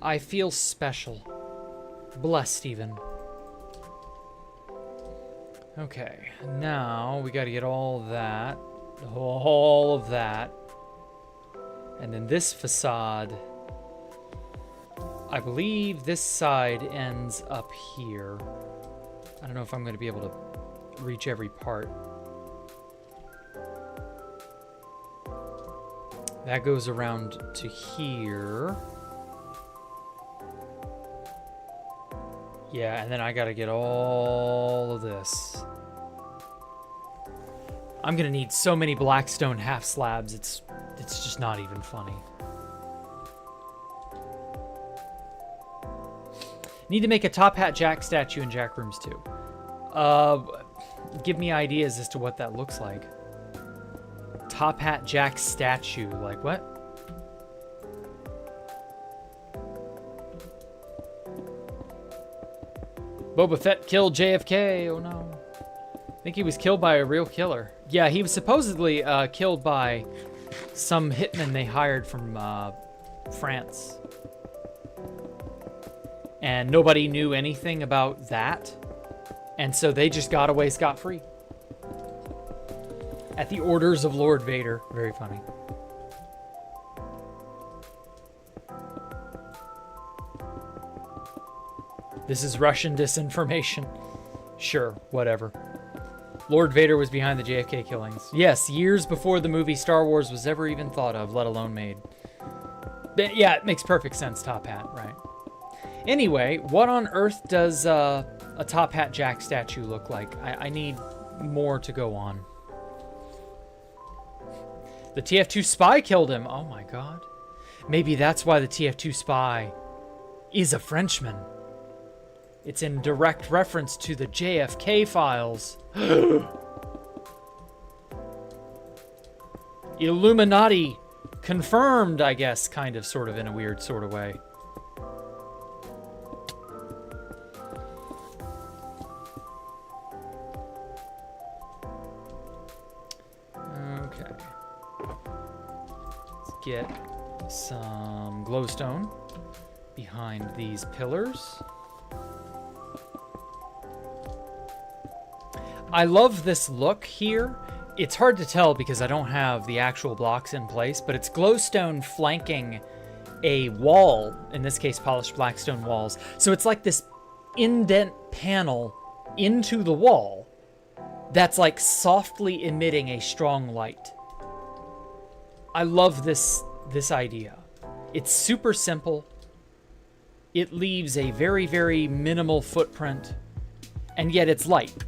I feel special. Bless Stephen. Okay, now we got to get all of that. And then this facade. I believe this side ends up here. I don't know if I'm going to be able to reach every part. That goes around to here. Yeah, and then I got to get all of this. I'm going to need so many Blackstone half slabs. It's just not even funny. Need to make a Top Hat Jack statue in Jack Rooms too. Give me ideas as to what that looks like. Top Hat Jack statue, like what? Boba Fett killed JFK, oh no. I think he was killed by a real killer. Yeah, he was supposedly killed by some hitman they hired from France. And nobody knew anything about that. And so they just got away scot-free. At the orders of Lord Vader. Very funny. This is Russian disinformation. Sure, whatever. Lord Vader was behind the JFK killings. Yes, years before the movie Star Wars was ever even thought of, let alone made. But yeah, it makes perfect sense, Top Hat, right? Anyway, what on earth does a Top Hat Jack statue look like? I need more to go on. The TF2 spy killed him. Oh my god. Maybe that's why the TF2 spy is a Frenchman. It's in direct reference to the JFK files. Illuminati confirmed, I guess, kind of, sort of, in a weird sort of way. Okay. Let's get some glowstone behind these pillars. I love this look here. It's hard to tell because I don't have the actual blocks in place, but it's glowstone flanking a wall, in this case polished blackstone walls. So it's like this indent panel into the wall that's like softly emitting a strong light. I love this idea. It's super simple. It leaves a very, very minimal footprint, and yet it's light.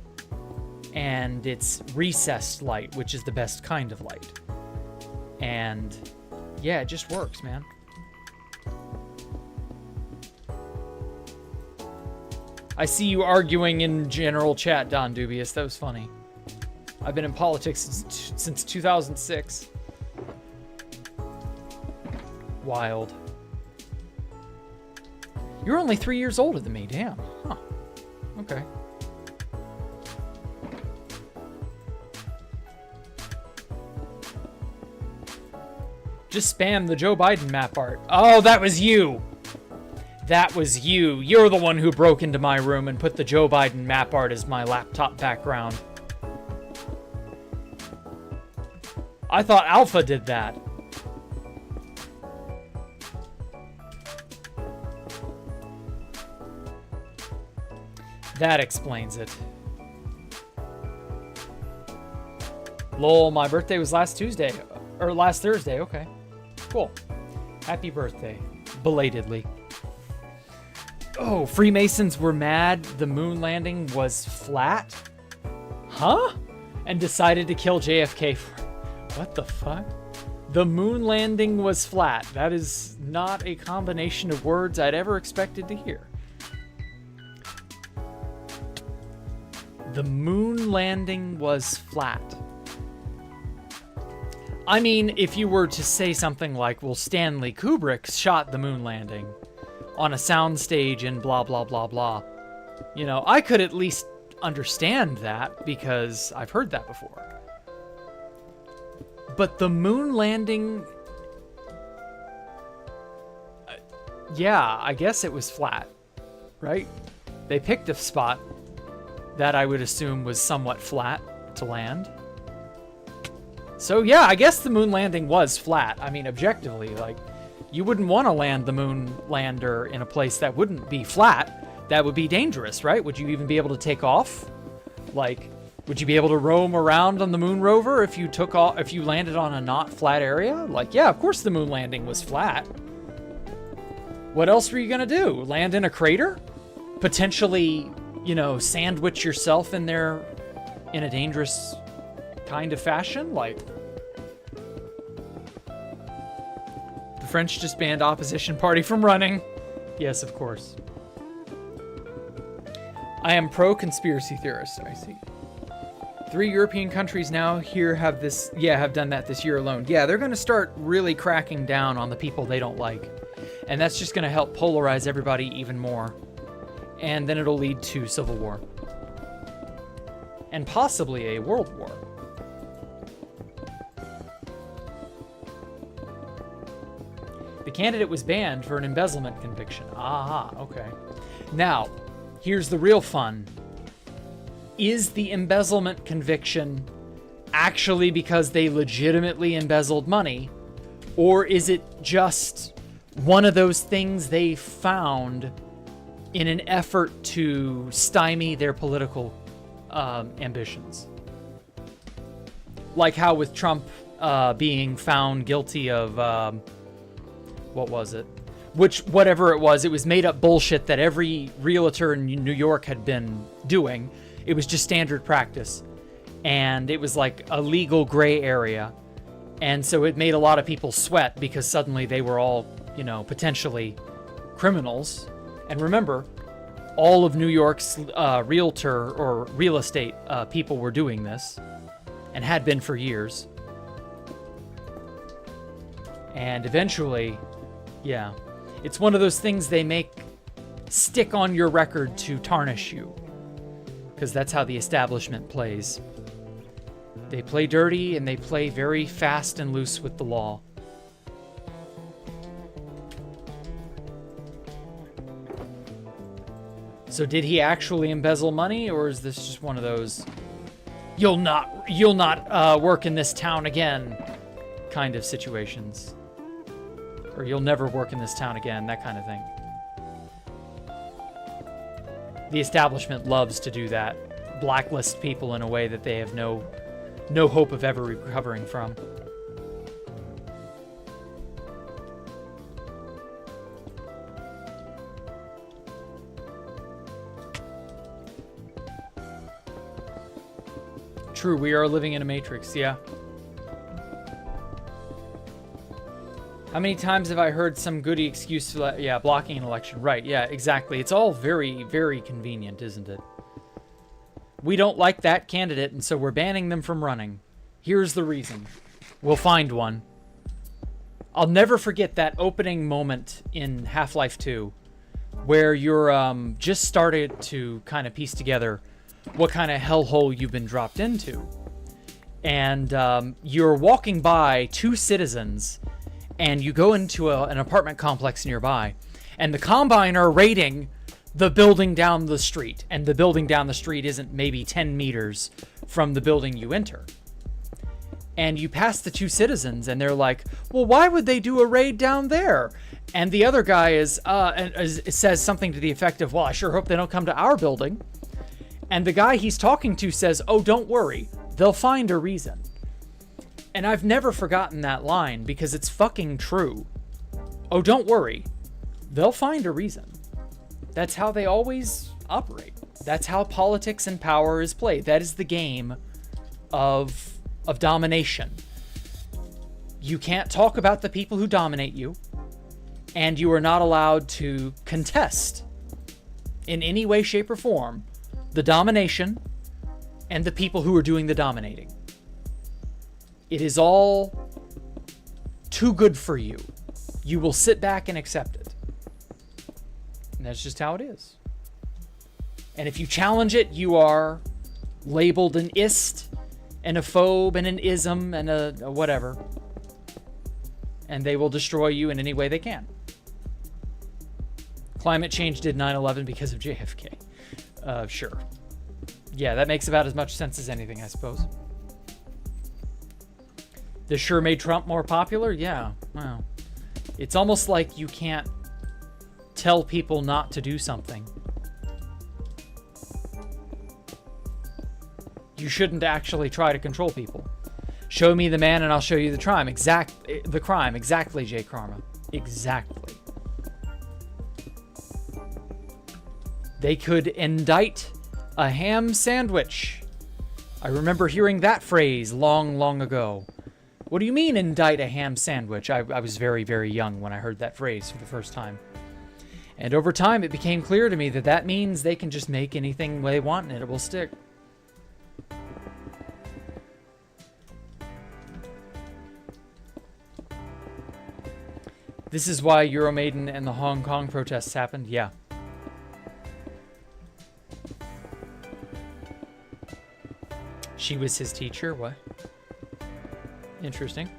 And it's recessed light, which is the best kind of light. And yeah, it just works, man. I see you arguing in general chat, Don Dubious. That was funny. I've been in politics since 2006. Wild. You're only 3 years older than me, damn. Huh. Okay. Just spam the Joe Biden map art. Oh, that was you. That was you. You're the one who broke into my room and put the Joe Biden map art as my laptop background. I thought Alpha did that. That explains it. Lol, my birthday was last Tuesday. Or last Thursday, okay. Cool. Happy birthday. Belatedly. Oh, Freemasons were mad the moon landing was flat? Huh? And decided to kill JFK for it. What the fuck? The moon landing was flat. That is not a combination of words I'd ever expected to hear. The moon landing was flat. I mean, if you were to say something like, well, Stanley Kubrick shot the moon landing on a soundstage and blah, blah, blah, blah. You know, I could at least understand that because I've heard that before. But the moon landing... yeah, I guess it was flat, right? They picked a spot that I would assume was somewhat flat to land. So yeah, I guess the moon landing was flat. I mean, objectively, like, you wouldn't want to land the moon lander in a place that wouldn't be flat. That would be dangerous, right? Would you even be able to take off? Like, would you be able to roam around on the moon rover if you took off, if you landed on a not flat area? Like, yeah, of course the moon landing was flat. What else were you gonna do? Land in a crater? Potentially, you know, sandwich yourself in there in a dangerous kind of fashion? Like, the French just banned opposition party from running. Yes, of course. I am pro-conspiracy theorist, I see. 3 European countries now here have this, have done that this year alone. Yeah, they're going to start really cracking down on the people they don't like. And that's just going to help polarize everybody even more. And then it'll lead to civil war. And possibly a world war. The candidate was banned for an embezzlement conviction. Ah, okay. Now, here's the real fun. Is the embezzlement conviction actually because they legitimately embezzled money? Or is it just one of those things they found in an effort to stymie their political ambitions? Like how with Trump being found guilty of... what was it? Whatever it was made up bullshit that every realtor in New York had been doing. It was just standard practice. And it was like a legal gray area. And so it made a lot of people sweat because suddenly they were all, you know, potentially criminals. And remember, all of New York's realtor or real estate people were doing this and had been for years. And eventually, yeah, it's one of those things they make stick on your record to tarnish you, because that's how the establishment plays. They play dirty and they play very fast and loose with the law. So did he actually embezzle money, or is this just one of those you'll not work in this town again kind of situations? Or you'll never work in this town again, that kind of thing. The establishment loves to do that. Blacklist people in a way that they have no hope of ever recovering from. True, we are living in a matrix, yeah. How many times have I heard some goody excuse for, yeah, blocking an election? Right, yeah, exactly. It's all very, very convenient, isn't it? We don't like that candidate, and so we're banning them from running. Here's the reason. We'll find one. I'll never forget that opening moment in Half-Life 2 where you're just started to kind of piece together what kind of hellhole you've been dropped into. And you're walking by two citizens, and you go into an apartment complex nearby, and the Combine are raiding the building down the street, and the building down the street isn't maybe 10 meters from the building you enter. And you pass the two citizens, and they're like, well, why would they do a raid down there? And the other guy says something to the effect of, well, I sure hope they don't come to our building. And the guy he's talking to says, oh, don't worry, they'll find a reason. And I've never forgotten that line because it's fucking true. Oh, don't worry, they'll find a reason. That's how they always operate. That's how politics and power is played. That is the game of domination. You can't talk about the people who dominate you, and you are not allowed to contest in any way, shape, or form the domination and the people who are doing the dominating. It is all too good for you. You will sit back and accept it. And that's just how it is. And if you challenge it, you are labeled an ist and a phobe and an ism and a whatever. And they will destroy you in any way they can. Climate change did 9/11 because of JFK. Sure. Yeah, that makes about as much sense as anything, I suppose. This sure made Trump more popular? Yeah, well. It's almost like you can't tell people not to do something. You shouldn't actually try to control people. Show me the man and I'll show you the crime. Exactly, J. Karma. Exactly. They could indict a ham sandwich. I remember hearing that phrase long, long ago. What do you mean, indict a ham sandwich? I was very, very young when I heard that phrase for the first time. And over time, it became clear to me that that means they can just make anything they want and it will stick. This is why Euromaiden and the Hong Kong protests happened? Yeah. She was his teacher? What? Interesting.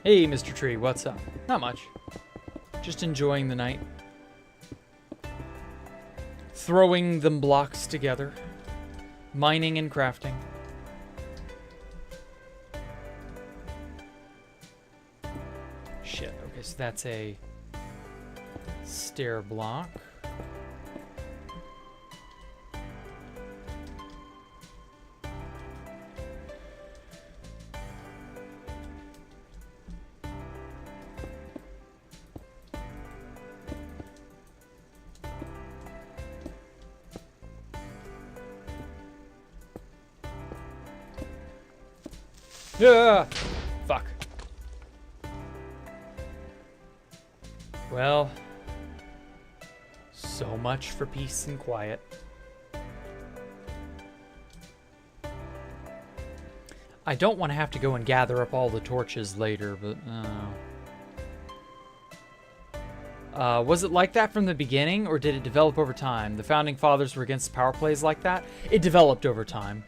Hey, Mr. Tree, what's up? Not much. Just enjoying the night. Throwing them blocks together. Mining and crafting. Shit, okay, so that's a stair block. Yeah. Fuck. Well, so much for peace and quiet. I don't want to have to go and gather up all the torches later, but was it like that from the beginning, or did it develop over time? The Founding Fathers were against power plays like that? It developed over time.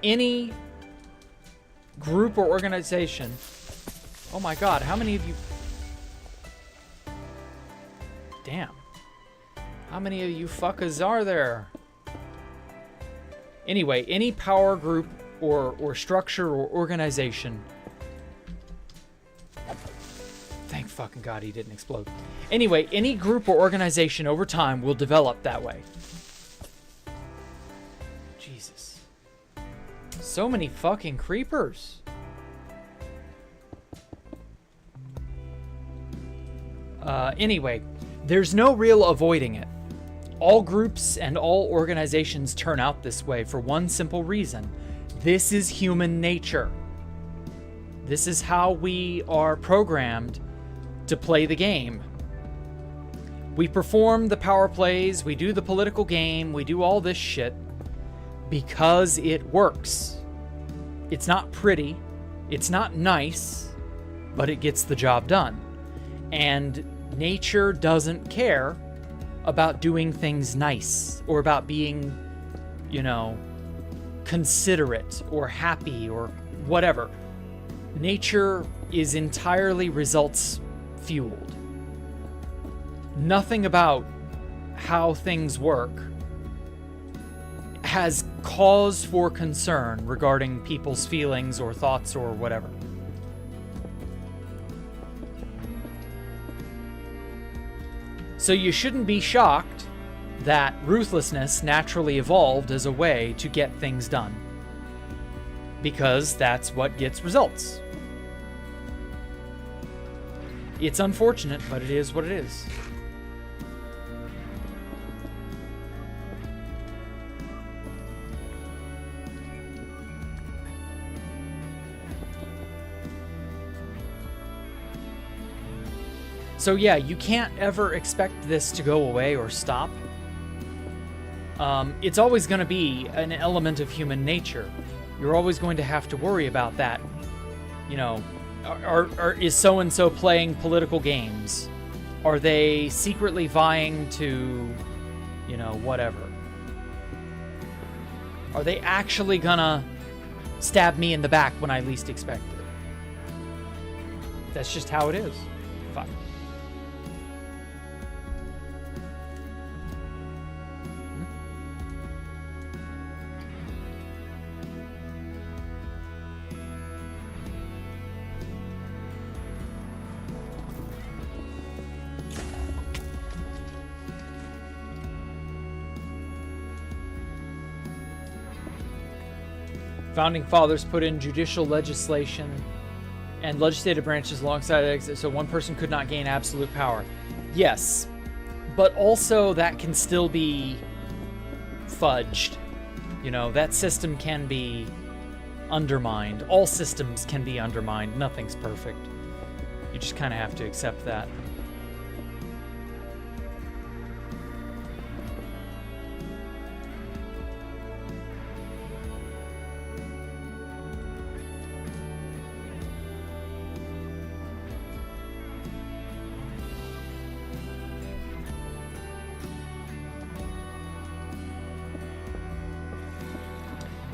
Any group or organization... Oh my god, how many of you... Damn. How many of you fuckers are there? Anyway, any power group or structure or organization... Thank fucking god he didn't explode. Anyway, any group or organization over time will develop that way. Jesus. So many fucking creepers. Anyway, there's no real avoiding it. All groups and all organizations turn out this way for one simple reason. This is human nature. This is how we are programmed to play the game. We perform the power plays, we do the political game, we do all this shit because it works. It's not pretty, it's not nice, but it gets the job done. And nature doesn't care about doing things nice or about being, you know, considerate or happy or whatever. Nature is entirely results fueled. Nothing about how things work has cause for concern regarding people's feelings or thoughts or whatever. So you shouldn't be shocked that ruthlessness naturally evolved as a way to get things done. Because that's what gets results. It's unfortunate, but it is what it is. So yeah, you can't ever expect this to go away or stop. It's always going to be an element of human nature. You're always going to have to worry about that. You know, is so-and-so playing political games? Are they secretly vying to, you know, whatever? Are they actually gonna stab me in the back when I least expect it? That's just how it is. Fuck. Founding Fathers put in judicial legislation and legislative branches alongside it, so one person could not gain absolute power. Yes, but also that can still be fudged. You know, that system can be undermined. All systems can be undermined. Nothing's perfect. You just kind of have to accept that.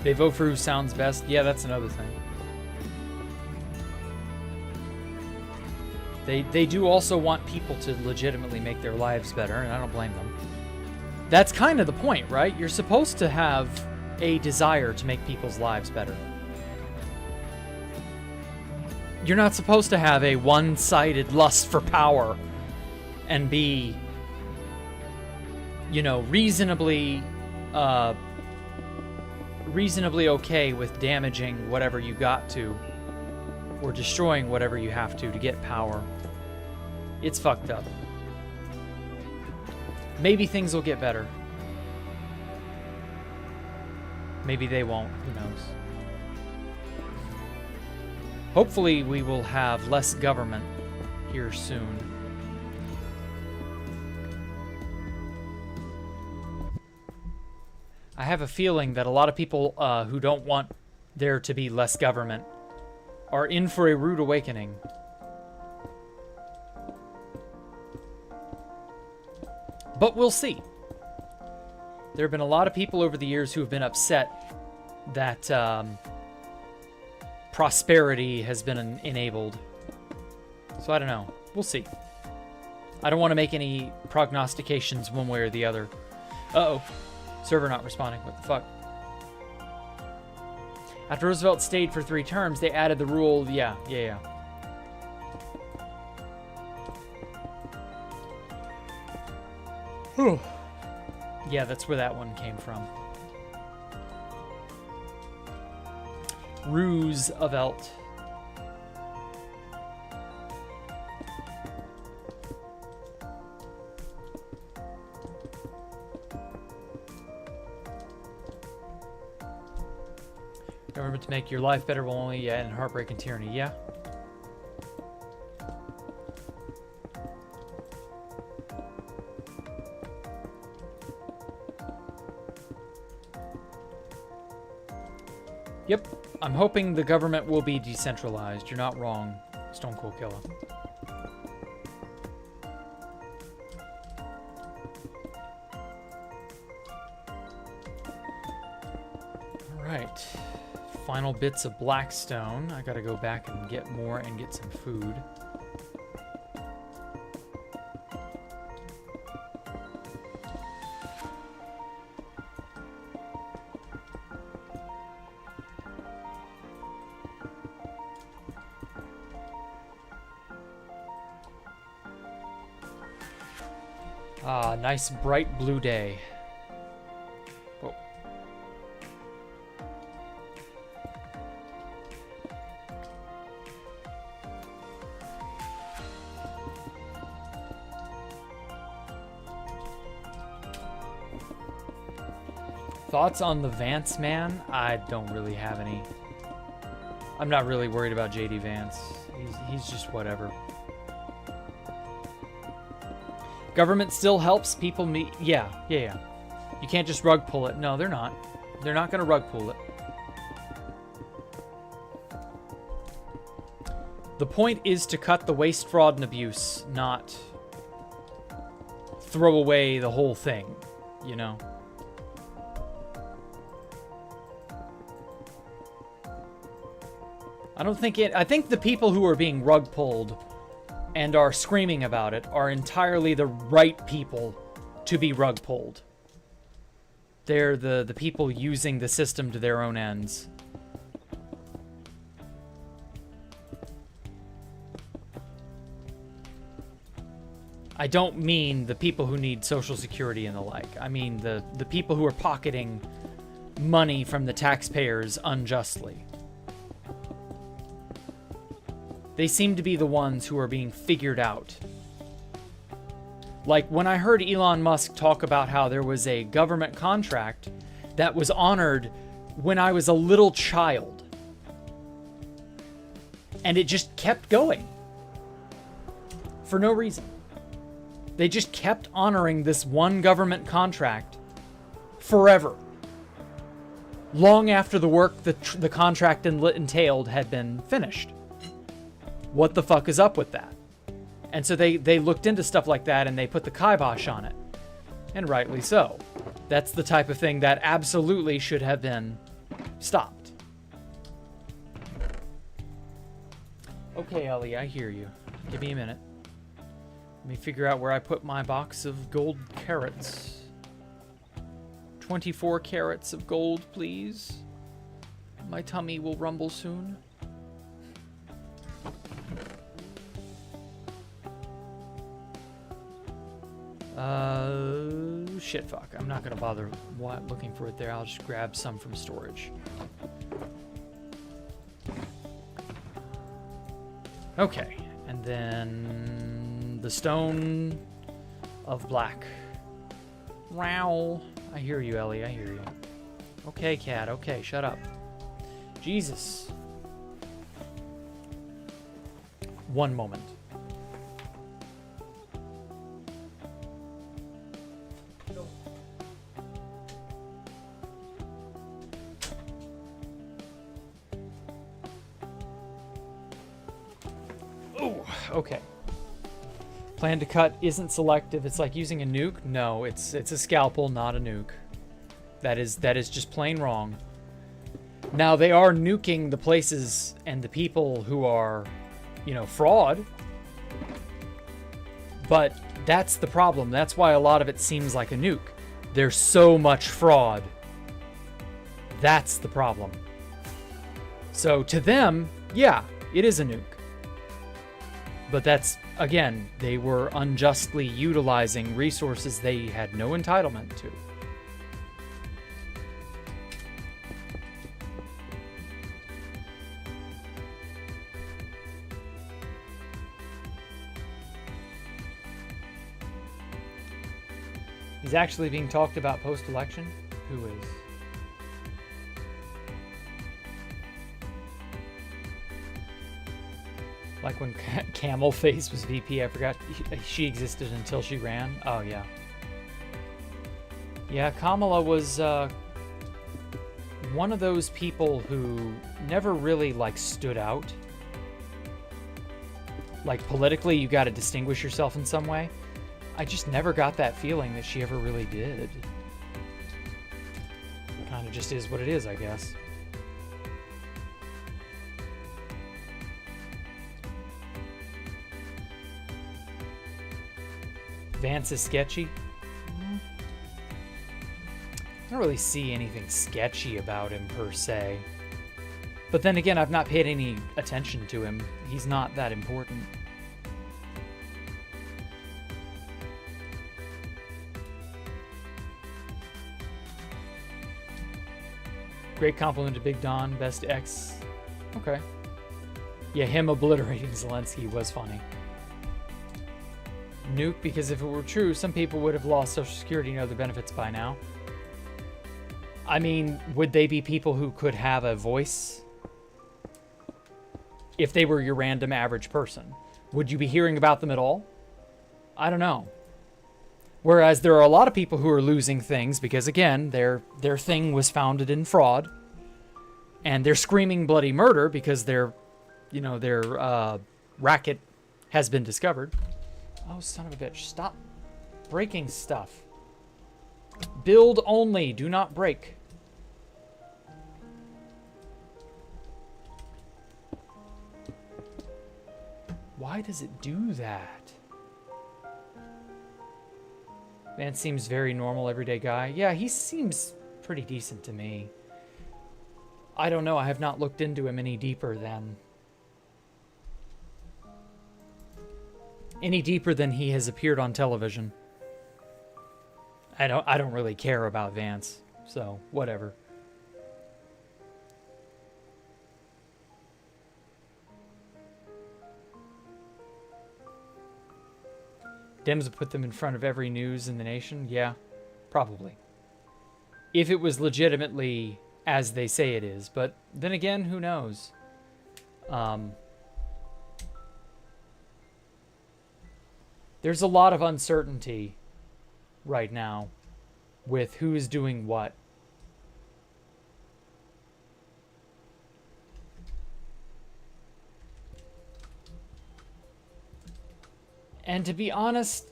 They vote for who sounds best. Yeah, that's another thing. They do also want people to legitimately make their lives better, and I don't blame them. That's kind of the point, right? You're supposed to have a desire to make people's lives better. You're not supposed to have a one-sided lust for power and be, you know, reasonably okay with damaging whatever you got to or destroying whatever you have to get power. It's fucked up. Maybe things will get better. Maybe they won't. Who knows? Hopefully we will have less government here soon. I have a feeling that a lot of people who don't want there to be less government are in for a rude awakening. But we'll see. There have been a lot of people over the years who have been upset that prosperity has been enabled. So I don't know. We'll see. I don't want to make any prognostications one way or the other. Uh-oh. Server not responding. What the fuck? After Roosevelt stayed for 3 terms, they added the rule. Yeah. Whew. Yeah, that's where that one came from. Roosevelt. Government to make your life better will only end in heartbreak and tyranny. Yeah. Yep. I'm hoping the government will be decentralized. You're not wrong, Stone Cold Killer. All right. Final bits of Blackstone. I gotta go back and get more and get some food. Ah, nice bright blue day. Oh. Thoughts on the Vance man? I don't really have any. I'm not really worried about JD Vance. He's just whatever. Government still helps people meet. Yeah. You can't just rug pull it. No, they're not. They're not going to rug pull it. The point is to cut the waste, fraud, and abuse, not throw away the whole thing, you know? I think the people who are being rug pulled and are screaming about it are entirely the right people to be rug pulled. They're the people using the system to their own ends. I don't mean the people who need Social Security and the like. I mean the people who are pocketing money from the taxpayers unjustly. They seem to be the ones who are being figured out. Like when I heard Elon Musk talk about how there was a government contract that was honored when I was a little child. And it just kept going. For no reason. They just kept honoring this one government contract forever. Long after the work that the contract entailed had been finished. What the fuck is up with that? And so they looked into stuff like that and they put the kibosh on it. And rightly so. That's the type of thing that absolutely should have been stopped. Okay, Ellie, I hear you. Give me a minute. Let me figure out where I put my box of gold carrots. 24 carats of gold, please. My tummy will rumble soon. Shit, fuck. I'm not gonna bother looking for it there. I'll just grab some from storage. Okay, and then the Stone of Black. Wow. I hear you, Ellie. I hear you. Okay, cat. Okay, shut up. Jesus. One moment. Oh, okay. Plan to cut isn't selective. It's like using a nuke. No, it's a scalpel, not a nuke. That is just plain wrong. Now they are nuking the places and the people who are, you know, fraud. But that's the problem. That's why a lot of it seems like a nuke. There's so much fraud. That's the problem. So to them, yeah, it is a nuke. But that's, again, they were unjustly utilizing resources they had no entitlement to. He's actually being talked about post-election? Who is? Like when Camel Face was VP, I forgot she existed until she ran. Oh, yeah. Yeah, Kamala was one of those people who never really, like, stood out. Like, politically, you got to distinguish yourself in some way. I just never got that feeling that she ever really did. Kind of just is what it is, I guess. Vance is sketchy. I don't really see anything sketchy about him per se. But then again, I've not paid any attention to him. He's not that important. Great compliment to Big Don, best X. Okay. Yeah, him obliterating Zelensky was funny. Nuke, because if it were true, some people would have lost Social Security and other benefits by now. I mean, would they be people who could have a voice? If they were your random average person, would you be hearing about them at all? I don't know. Whereas there are a lot of people who are losing things because, again, their thing was founded in fraud. And they're screaming bloody murder because their racket has been discovered. Oh, son of a bitch. Stop breaking stuff. Build only. Do not break. Why does it do that? Man seems very normal, everyday guy. Yeah, he seems pretty decent to me. I don't know. I have not looked into him any deeper than he has appeared on television. I don't really care about Vance, so whatever. Dems would put them in front of every news in the nation? Yeah, probably. If it was legitimately as they say it is. But then again, who knows? There's a lot of uncertainty right now with who's doing what. And to be honest,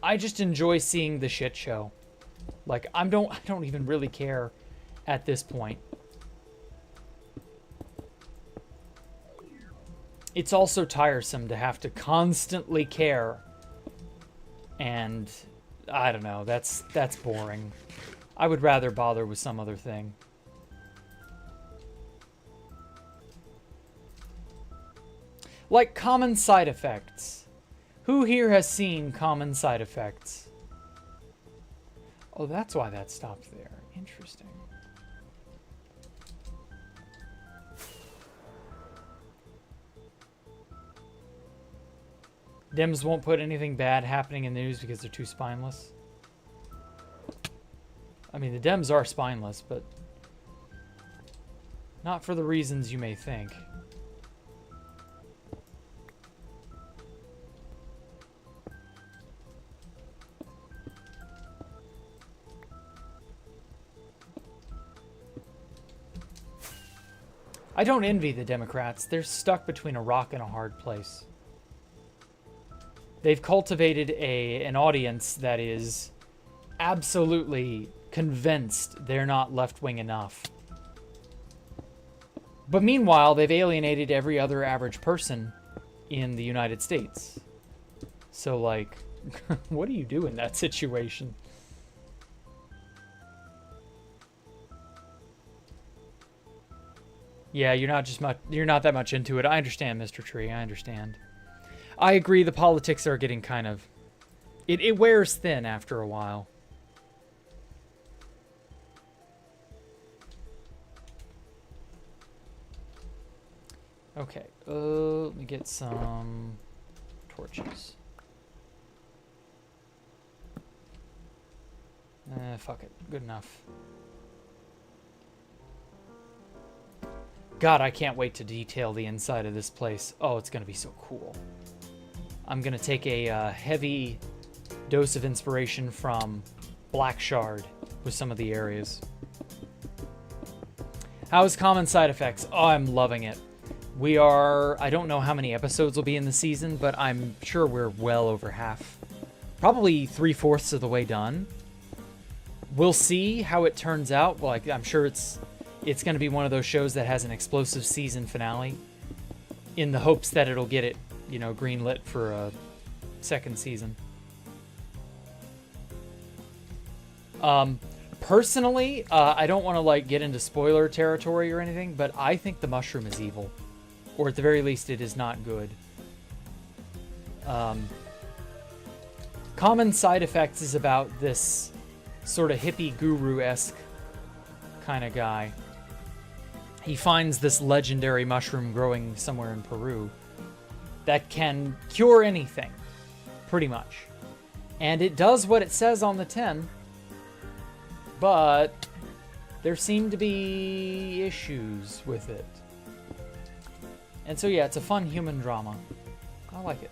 I just enjoy seeing the shit show. Like, I don't even really care at this point. It's also tiresome to have to constantly care. And I don't know, that's boring. I would rather bother with some other thing. Like common side effects. Who here has seen common side effects? Oh, that's why that stopped there. Interesting. Dems won't put anything bad happening in the news because they're too spineless. I mean, the Dems are spineless, but not for the reasons you may think. I don't envy the Democrats. They're stuck between a rock and a hard place. They've cultivated an audience that is absolutely convinced they're not left-wing enough. But meanwhile, they've alienated every other average person in the United States. So, like, what do you do in that situation? Yeah, you're not that much into it. I understand, Mr. Tree. I understand. I agree, the politics are getting kind of... It wears thin after a while. Okay, let me get some torches. Fuck it. Good enough. God, I can't wait to detail the inside of this place. Oh, it's going to be so cool. I'm going to take a heavy dose of inspiration from Black Shard with some of the areas. How's common side effects? Oh, I'm loving it. We are... I don't know how many episodes will be in the season, but I'm sure we're well over half. Probably 3/4 of the way done. We'll see how it turns out. Well, I'm sure it's going to be one of those shows that has an explosive season finale in the hopes that it'll get it, you know, greenlit for a second season. Personally, I don't want to, like, get into spoiler territory or anything, but I think the mushroom is evil. Or at the very least, it is not good. Common side effects is about this sort of hippie guru-esque kind of guy. He finds this legendary mushroom growing somewhere in Peru that can cure anything, pretty much. And it does what it says on the tin, but there seem to be issues with it. And so, yeah, it's a fun human drama. I like it.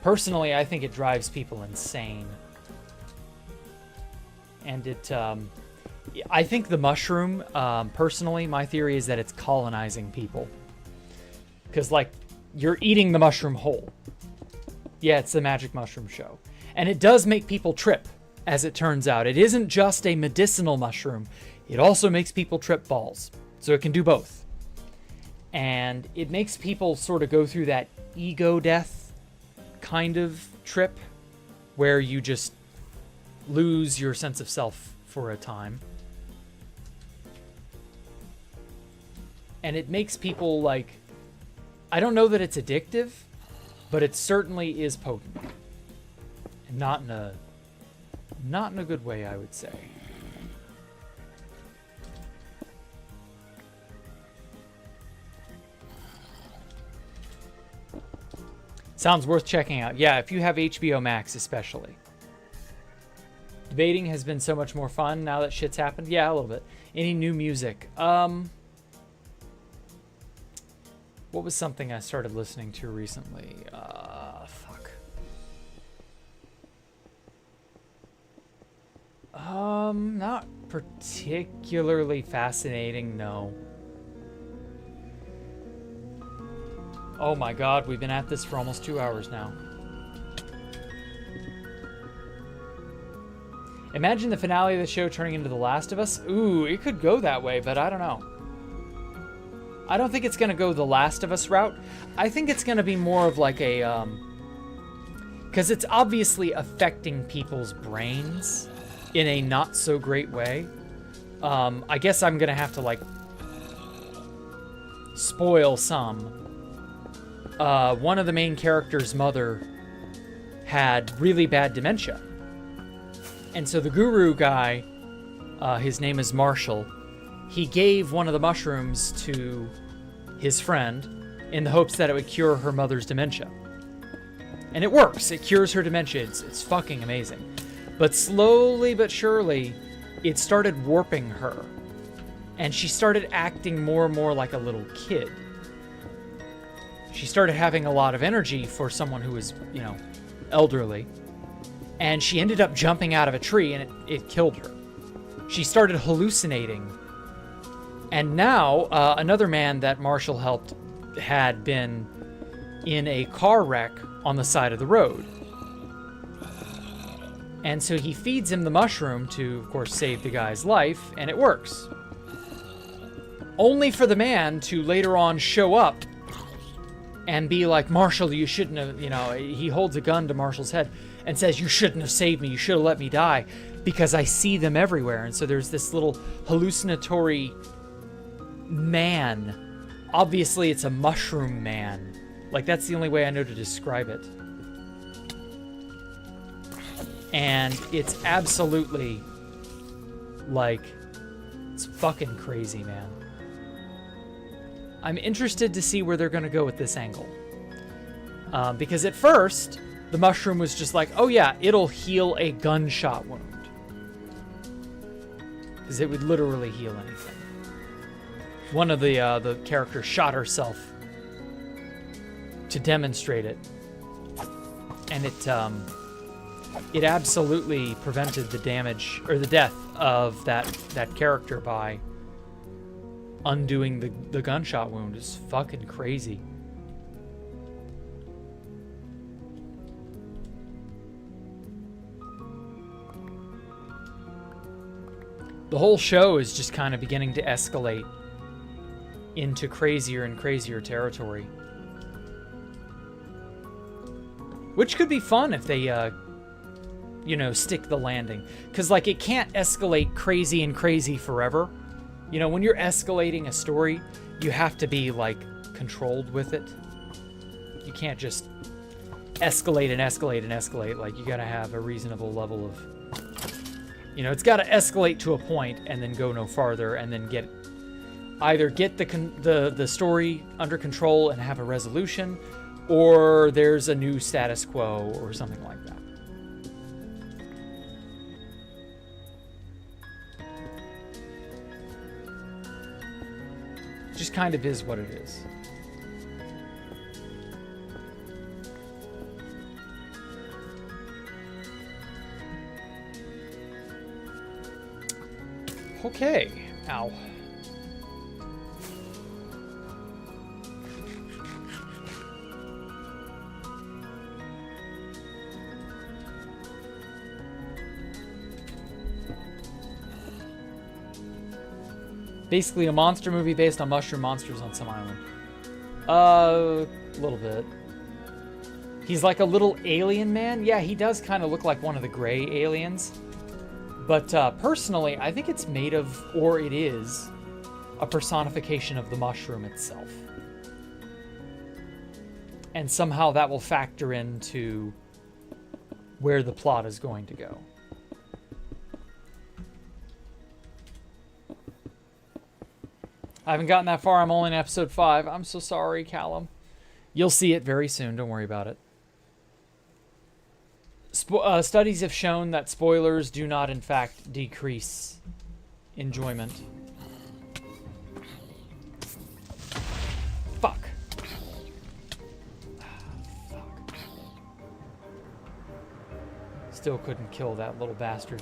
Personally, I think it drives people insane. And it, I think the mushroom, personally, my theory is that it's colonizing people. Because, like, you're eating the mushroom whole. Yeah, it's the Magic Mushroom Show. And it does make people trip, as it turns out. It isn't just a medicinal mushroom. It also makes people trip balls. So it can do both. And it makes people sort of go through that ego death kind of trip, where you just lose your sense of self for a time. And it makes people, like, I don't know that it's addictive, but it certainly is potent. And not in a good way, I would say. Sounds worth checking out. Yeah, if you have HBO Max especially. Debating has been so much more fun now that shit's happened. Yeah, a little bit. Any new music? What was something I started listening to recently? Fuck. Not particularly fascinating, no. Oh my god, we've been at this for almost 2 hours now. Imagine the finale of the show turning into The Last of Us. Ooh, it could go that way, but I don't know. I don't think it's going to go the Last of Us route. I think it's going to be more of like a... because it's obviously affecting people's brains in a not-so-great way. I guess I'm going to have to, like, spoil some. One of the main characters' mother had really bad dementia. And so the guru guy, his name is Marshall, he gave one of the mushrooms to his friend in the hopes that it would cure her mother's dementia. And it works. It cures her dementia. It's fucking amazing. But slowly but surely, it started warping her. And she started acting more and more like a little kid. She started having a lot of energy for someone who was, you know, elderly. And she ended up jumping out of a tree, and it killed her. She started hallucinating. And now, another man that Marshall helped had been in a car wreck on the side of the road. And so he feeds him the mushroom to, of course, save the guy's life, and it works. Only for the man to later on show up and be like, Marshall, you shouldn't have, you know, he holds a gun to Marshall's head and says, you shouldn't have saved me, you should have let me die, because I see them everywhere. And so there's this little hallucinatory man. Obviously, it's a mushroom man. Like, that's the only way I know to describe it. And it's absolutely, like, it's fucking crazy, man. I'm interested to see where they're going to go with this angle. Because at first, the mushroom was just like, oh yeah, it'll heal a gunshot wound. Because it would literally heal anything. One of the characters shot herself to demonstrate it. And it absolutely prevented the damage, or the death of that character by undoing the gunshot wound. Is fucking crazy. The whole show is just kind of beginning to escalate into crazier and crazier territory. Which could be fun if they, you know, stick the landing. Because, like, it can't escalate crazy and crazy forever. You know, when you're escalating a story, you have to be, like, controlled with it. You can't just escalate and escalate and escalate. Like, you gotta have a reasonable level of... You know, it's gotta escalate to a point and then go no farther, and then either get the story under control and have a resolution, or there's a new status quo or something like that. Just kind of is what it is. Okay. Ow. Basically a monster movie based on mushroom monsters on some island. A little bit. He's like a little alien man. Yeah, he does kind of look like one of the gray aliens. But personally, I think it's made of, or it is, a personification of the mushroom itself. And somehow that will factor into where the plot is going to go. I haven't gotten that far. I'm only in episode 5. I'm so sorry, Callum. You'll see it very soon. Don't worry about it. Studies have shown that spoilers do not, in fact, decrease enjoyment. Fuck. Fuck. Still couldn't kill that little bastard.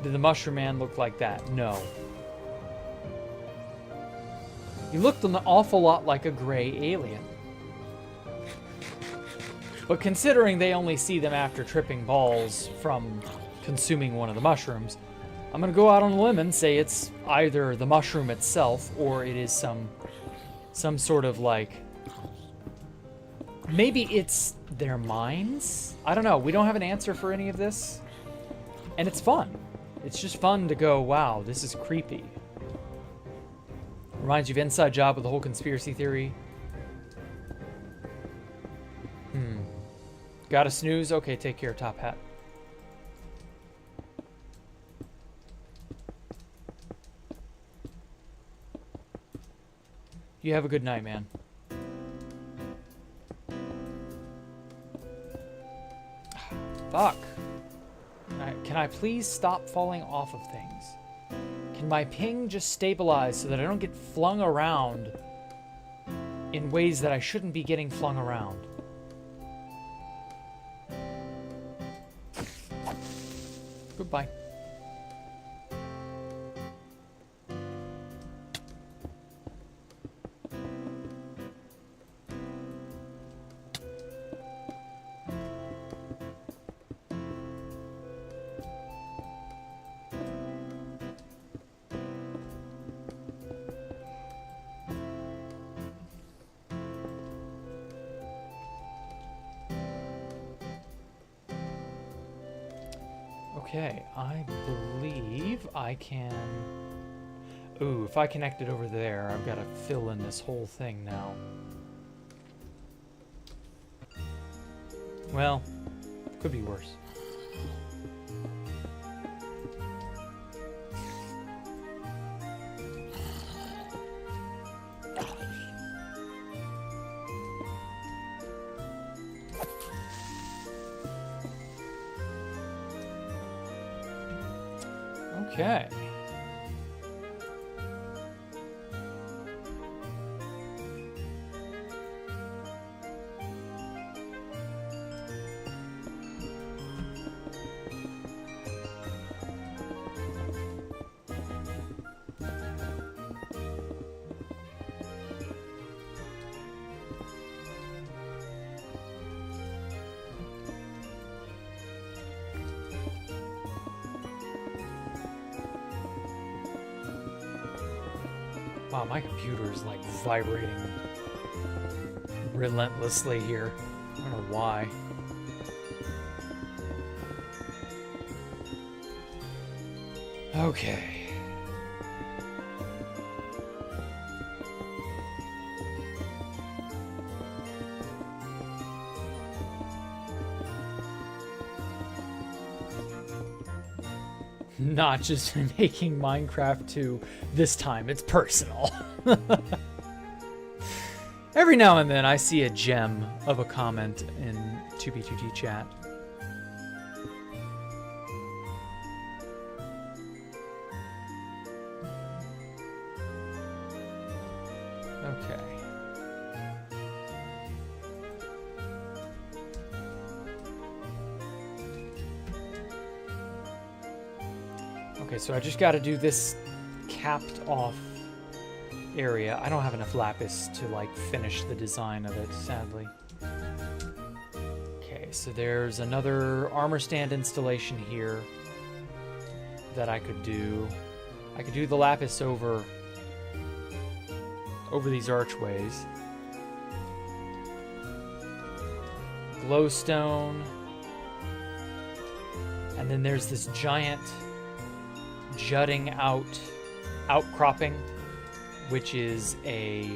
Did the Mushroom Man look like that? No. He looked an awful lot like a gray alien. But considering they only see them after tripping balls from consuming one of the mushrooms, I'm gonna go out on a limb and say it's either the mushroom itself, or it is some sort of like... Maybe it's their minds? I don't know. We don't have an answer for any of this. And it's fun. It's just fun to go, wow, this is creepy. Reminds you of Inside Job with the whole conspiracy theory. Gotta snooze? Okay, take care, Top Hat. You have a good night, man. Fuck. Can I please stop falling off of things? Can my ping just stabilize so that I don't get flung around in ways that I shouldn't be getting flung around? Goodbye. Okay, I believe I can... Ooh, if I connect it over there, I've got to fill in this whole thing now. Well, could be worse. Okay. Wow, my computer is like vibrating relentlessly here. I don't know why. Okay. Not just making Minecraft 2 this time, it's personal. Every now and then I see a gem of a comment in 2B2T chat. Okay. Okay, so I just got to do this capped off area. I don't have enough lapis to like finish the design of it, sadly. Okay, so there's another armor stand installation here that I could do. I could do the lapis over these archways. Glowstone. And then there's this giant jutting outcropping, which is a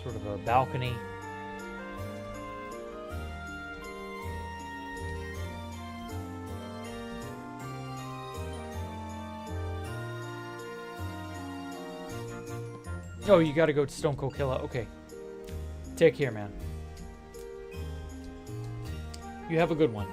sort of a balcony. Oh, you gotta go to Stone Cold Killer. Okay. Take care, man. You have a good one.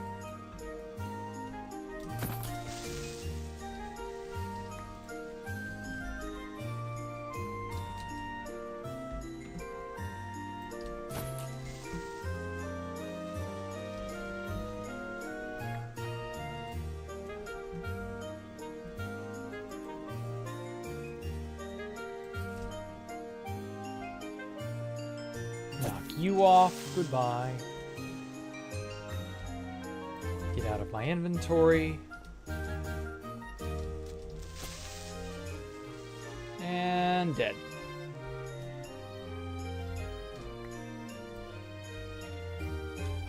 You off. Goodbye. Get out of my inventory. And dead.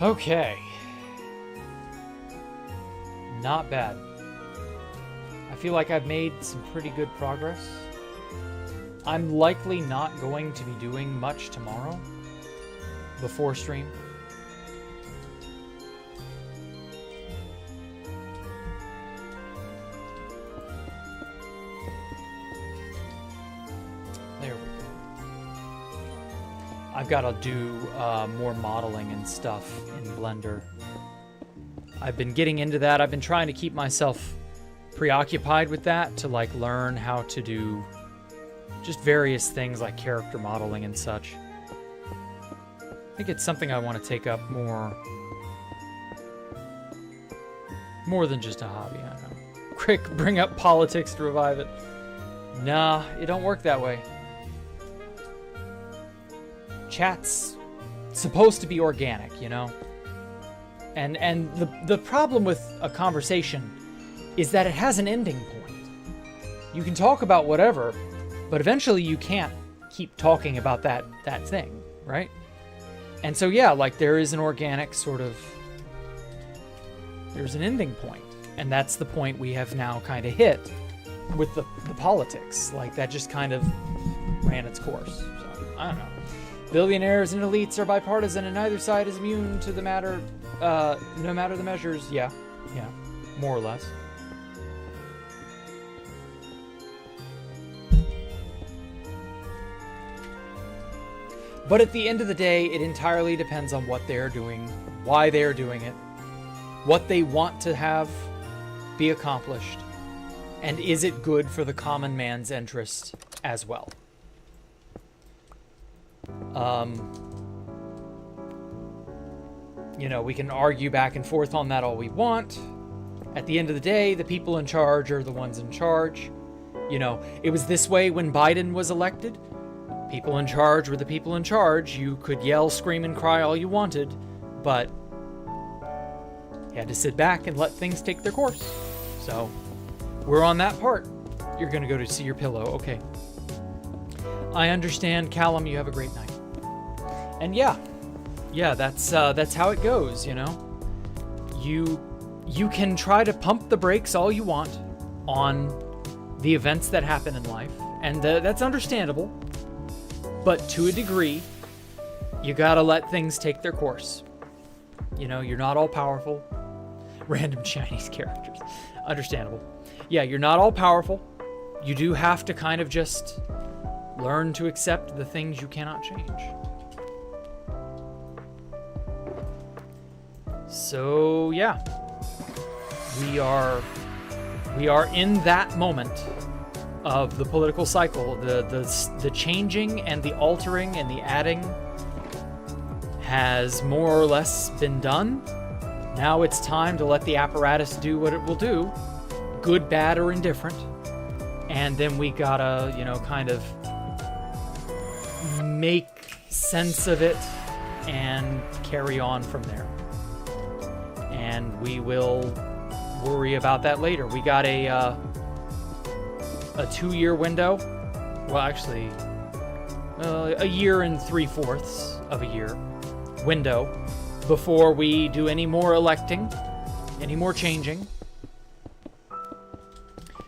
Okay. Not bad. I feel like I've made some pretty good progress. I'm likely not going to be doing much tomorrow before stream. There we go. I've got to do more modeling and stuff in Blender. I've been getting into that. I've been trying to keep myself preoccupied with that to like learn how to do just various things like character modeling and such. I think it's something I want to take up more than just a hobby. I don't know. Quick, bring up politics to revive it. Nah, it don't work that way. Chat's supposed to be organic, you know? And the problem with a conversation is that it has an ending point. You can talk about whatever, but eventually you can't keep talking about that thing, right? And so yeah, like there is an organic sort of, there's an ending point, and that's the point we have now kind of hit with the politics. Like that just kind of ran its course. So I don't know. Billionaires and elites are bipartisan, and neither side is immune to the matter, no matter the measures. Yeah, more or less. But at the end of the day, it entirely depends on what they're doing, why they're doing it, what they want to have be accomplished, and is it good for the common man's interest as well. You know, we can argue back and forth on that all we want. At the end of the day, the people in charge are the ones in charge. You know, it was this way when Biden was elected. People in charge were the people in charge. You could yell, scream, and cry all you wanted, but you had to sit back and let things take their course. So, we're on that part. You're gonna go to see your pillow, okay. I understand, Callum, you have a great night. And yeah, that's how it goes, you know? You can try to pump the brakes all you want on the events that happen in life, and that's understandable. But to a degree, you gotta let things take their course. You know, you're not all powerful. Random Chinese characters. Understandable. Yeah, you're not all powerful. You do have to kind of just learn to accept the things you cannot change. So, yeah. We are in that moment of the political cycle. The changing and the altering and the adding has more or less been done. Now it's time to let the apparatus do what it will do, good, bad, or indifferent. And then we gotta, you know, kind of make sense of it and carry on from there. And we will worry about that later. We got a 2-year window. Well, actually, a year and 3/4 of a year window before we do any more electing, any more changing.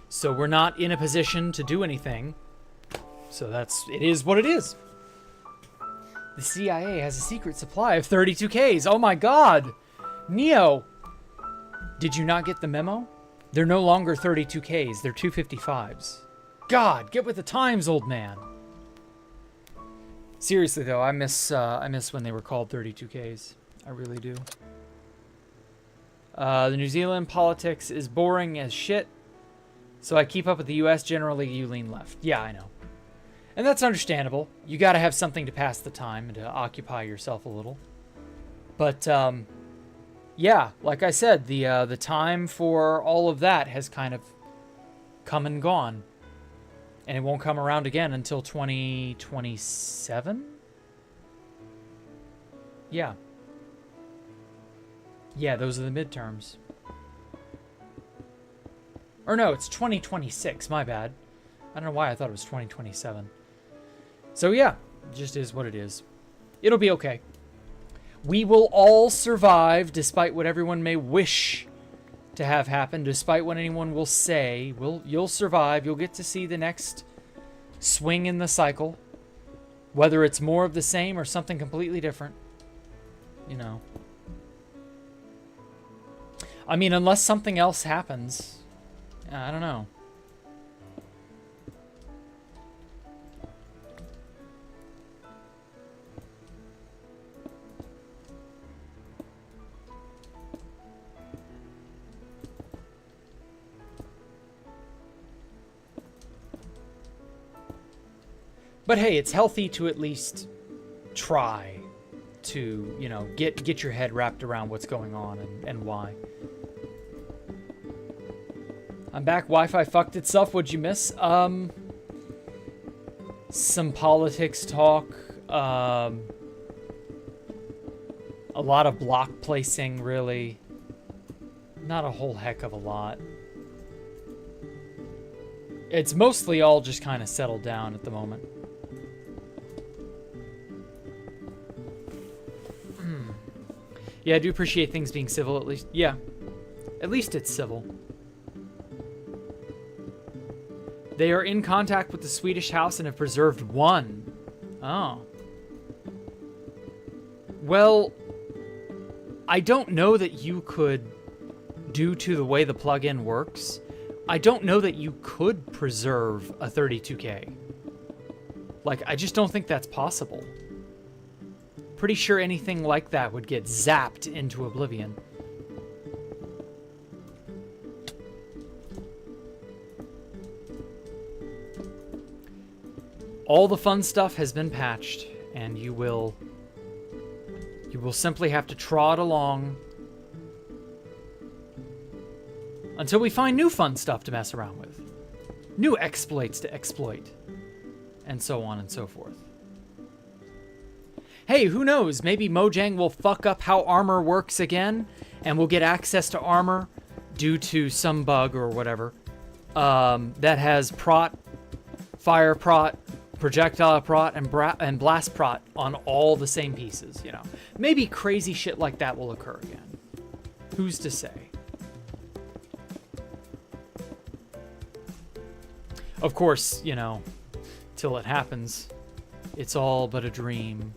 So we're not in a position to do anything. So it is what it is. The CIA has a secret supply of 32Ks. Oh my God. Neo, did you not get the memo? They're no longer 32Ks, they're 255s. God, get with the times, old man. Seriously though, I miss when they were called 32Ks. I really do. The New Zealand politics is boring as shit, so I keep up with the US. Generally, you lean left. Yeah, I know. And that's understandable. You gotta have something to pass the time and to occupy yourself a little. But, yeah, like I said, the time for all of that has kind of come and gone. And it won't come around again until 2027? Yeah. Yeah, those are the midterms. Or no, it's 2026, my bad. I don't know why I thought it was 2027. So yeah, it just is what it is. It'll be okay. We will all survive despite what everyone may wish to have happen, despite what anyone will say. You'll survive. You'll get to see the next swing in the cycle, whether it's more of the same or something completely different. You know. I mean, unless something else happens. I don't know. But hey, it's healthy to at least try to, you know, get your head wrapped around what's going on and why. I'm back. Wi-Fi fucked itself. What'd you miss? Some politics talk. A lot of block placing, really. Not a whole heck of a lot. It's mostly all just kind of settled down at the moment. Yeah, I do appreciate things being civil, at least. Yeah. At least it's civil. They are in contact with the Swedish house and have preserved one. Oh. Well, I don't know that you could, due to the way the plugin works, I don't know that you could preserve a 32K. Like, I just don't think that's possible. Pretty sure anything like that would get zapped into oblivion. All the fun stuff has been patched, and you will simply have to trot along until we find new fun stuff to mess around with, new exploits to exploit, and so on and so forth. Hey, who knows? Maybe Mojang will fuck up how armor works again, and we'll get access to armor due to some bug or whatever that has prot, fire prot, projectile prot, and blast prot on all the same pieces, you know. Maybe crazy shit like that will occur again. Who's to say? Of course, you know, till it happens, it's all but a dream.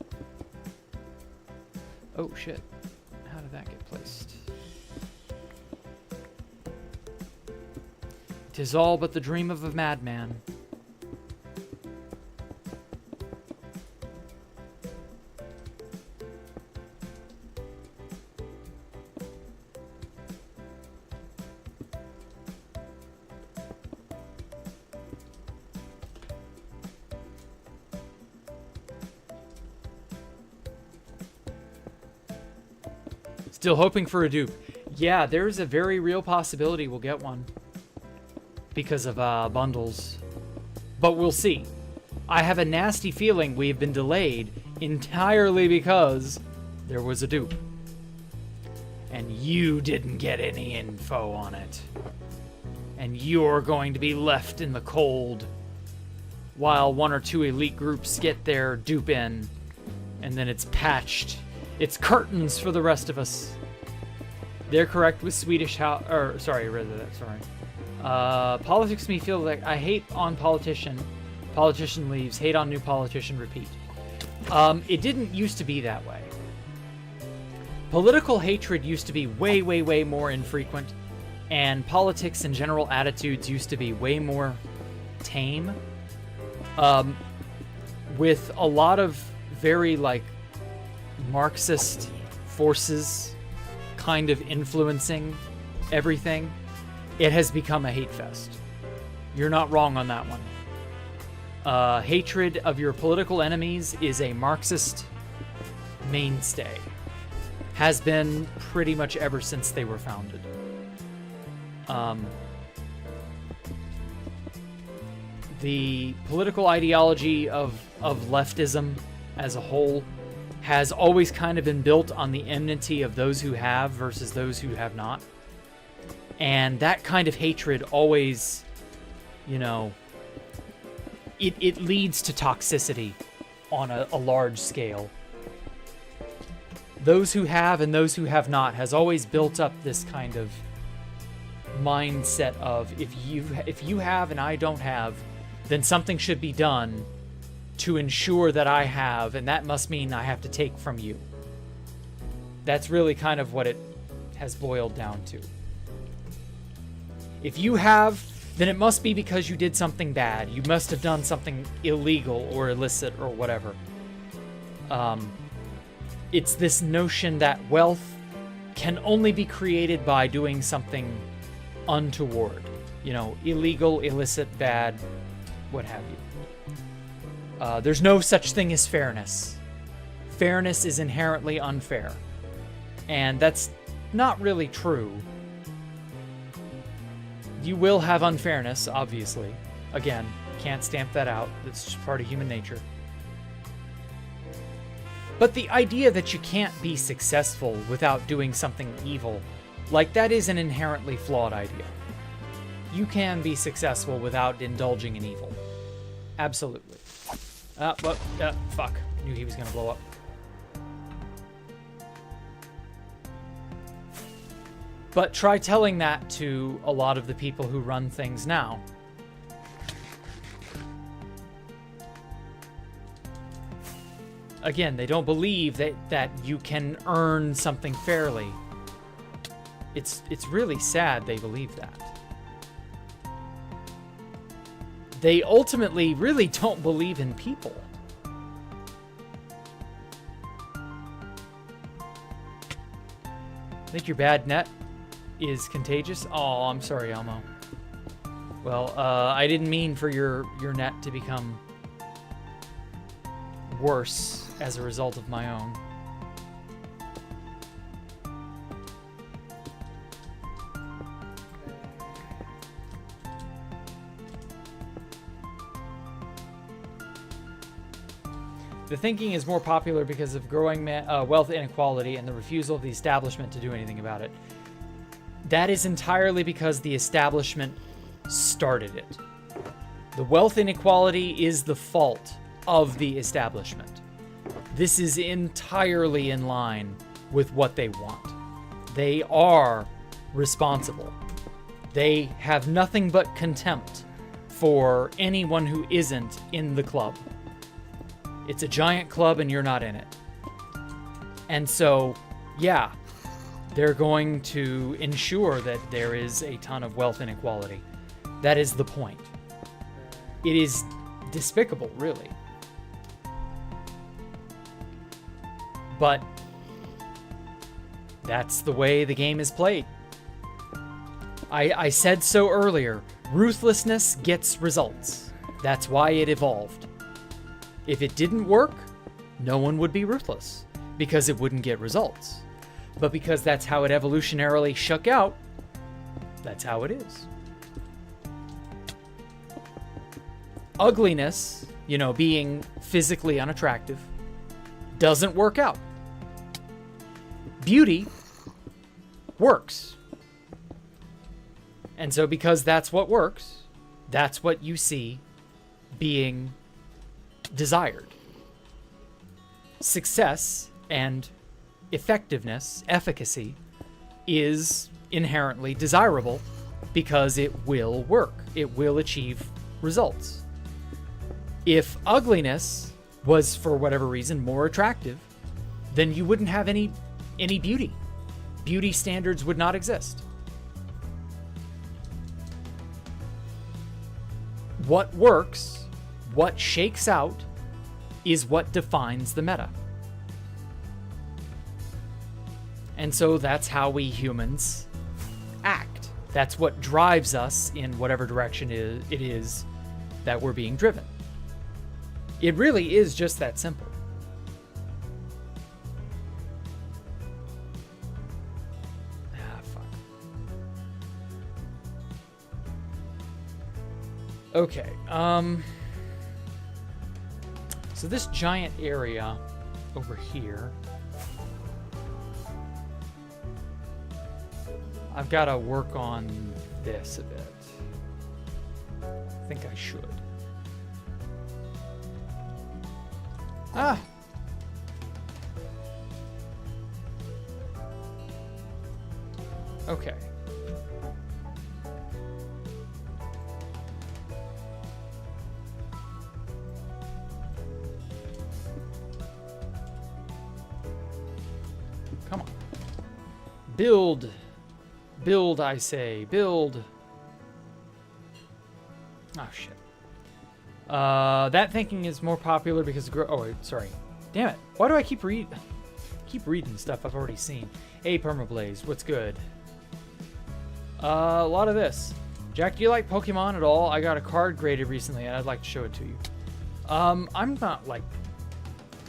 Oh, shit. How did that get placed? 'Tis all but the dream of a madman. Still hoping for a dupe. Yeah, there's a very real possibility we'll get one because of bundles. But we'll see. I have a nasty feeling we've been delayed entirely because there was a dupe. And you didn't get any info on it. And you're going to be left in the cold while one or two elite groups get their dupe in, and then it's patched. It's curtains for the rest of us. They're correct with Swedish house, or sorry, rather that, sorry. Politics me feel like I hate on politician. Politician leaves, hate on new politician, repeat. It didn't used to be that way. Political hatred used to be way, way, way more infrequent, and politics and general attitudes used to be way more tame. With a lot of very, like, Marxist forces kind of influencing everything, it has become a hate fest. You're not wrong on that one. Hatred of your political enemies is a Marxist mainstay. Has been pretty much ever since they were founded. The political ideology of leftism as a whole has always kind of been built on the enmity of those who have versus those who have not. And that kind of hatred always, you know, it leads to toxicity on a large scale. Those who have and those who have not has always built up this kind of mindset of if you have and I don't have, then something should be done to ensure that I have, and that must mean I have to take from you. That's really kind of what it has boiled down to. If you have, then it must be because you did something bad. You must have done something illegal or illicit or whatever. It's this notion that wealth can only be created by doing something untoward. You know, illegal, illicit, bad, what have you. There's no such thing as fairness. Fairness is inherently unfair. And that's not really true. You will have unfairness, obviously. Again, can't stamp that out. It's just part of human nature. But the idea that you can't be successful without doing something evil, like, that is an inherently flawed idea. You can be successful without indulging in evil. Absolutely. Fuck. Knew he was gonna blow up. But try telling that to a lot of the people who run things now. Again, they don't believe that you can earn something fairly. It's really sad they believe that. They ultimately really don't believe in people. I think your bad net is contagious. Oh, I'm sorry, Elmo. Well, I didn't mean for your net to become worse as a result of my own. The thinking is more popular because of growing wealth inequality and the refusal of the establishment to do anything about it. That is entirely because the establishment started it. The wealth inequality is the fault of the establishment. This is entirely in line with what they want. They are responsible. They have nothing but contempt for anyone who isn't in the club. It's a giant club and you're not in it. And so, yeah, they're going to ensure that there is a ton of wealth inequality. That is the point. It is despicable, really. But that's the way the game is played. I said so earlier, ruthlessness gets results. That's why it evolved. If it didn't work, no one would be ruthless, because it wouldn't get results. But because that's how it evolutionarily shook out, that's how it is. Ugliness, you know, being physically unattractive, doesn't work out. Beauty works. And so because that's what works, that's what you see being desired. Success and effectiveness, efficacy, is inherently desirable because it will work. It will achieve results. If ugliness was, for whatever reason, more attractive, then you wouldn't have any beauty. Beauty standards would not exist. What works, what shakes out, is what defines the meta. And so that's how we humans act. That's what drives us in whatever direction it is that we're being driven. It really is just that simple. Fuck. Okay, so this giant area over here, I've got to work on this a bit. I think I should. Okay. Build. Build, I say. Build. Oh, shit. That thinking is more popular because... Oh, wait, sorry. Damn it. Why do I keep reading stuff I've already seen? Hey, Permablaze, what's good? A lot of this. Jack, do you like Pokemon at all? I got a card graded recently, and I'd like to show it to you. I'm not, like,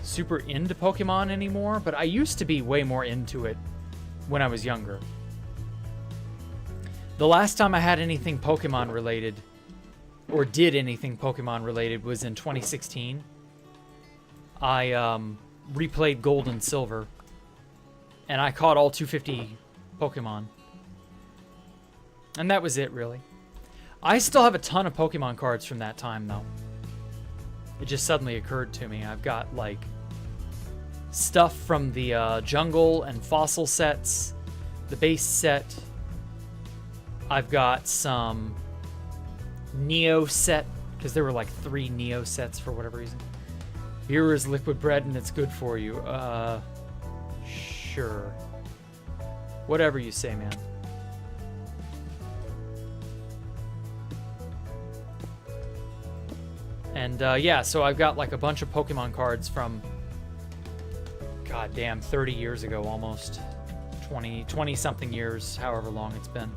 super into Pokemon anymore, but I used to be way more into it when I was younger. The last time I had anything Pokemon related, or did anything Pokemon related, was in 2016. I replayed Gold and Silver, and I caught all 250 Pokemon. And that was it, really. I still have a ton of Pokemon cards from that time, though. It just suddenly occurred to me. I've got, like, stuff from the jungle and fossil sets, the base set. I've got some Neo set, because there were like 3 Neo sets for whatever reason. Beer is liquid bread and it's good for you. Sure. Whatever you say, man. And yeah, so I've got like a bunch of Pokemon cards from, goddamn, 30 years ago almost. 20 something years, however long it's been.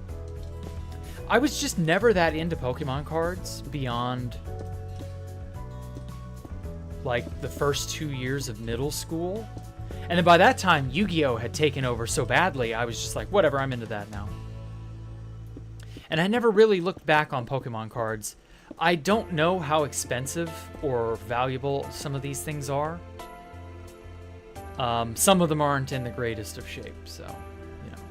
I was just never that into Pokemon cards beyond like the first 2 years of middle school. And then by that time, Yu-Gi-Oh! Had taken over so badly, I was just like, whatever, I'm into that now. And I never really looked back on Pokemon cards. I don't know how expensive or valuable some of these things are. Some of them aren't in the greatest of shape, so, you know.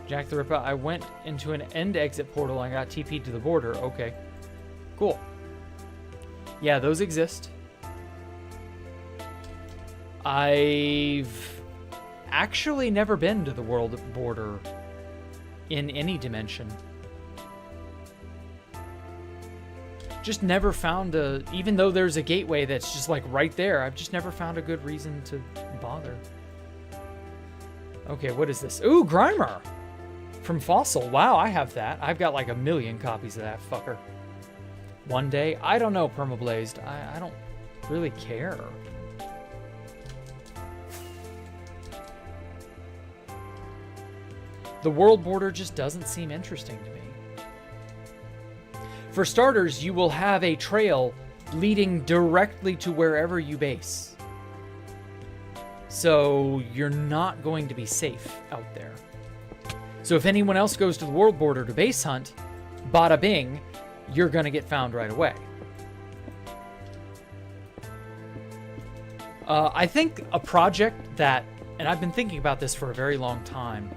Jacktherippa, I went into an end-exit portal and I got TP'd to the border. Okay. Cool. Yeah, those exist. I've actually never been to the world border in any dimension. Just never found even though there's a gateway that's just like right there, I've just never found a good reason to bother. Okay, what is this? Ooh, Grimer! From Fossil. Wow, I have that. I've got like 1 million copies of that fucker. One day? I don't know, Permablazed. I don't really care. The world border just doesn't seem interesting to me. For starters, you will have a trail leading directly to wherever you base. So you're not going to be safe out there. So if anyone else goes to the world border to base hunt, bada bing, you're going to get found right away. I think a project that, and I've been thinking about this for a very long time,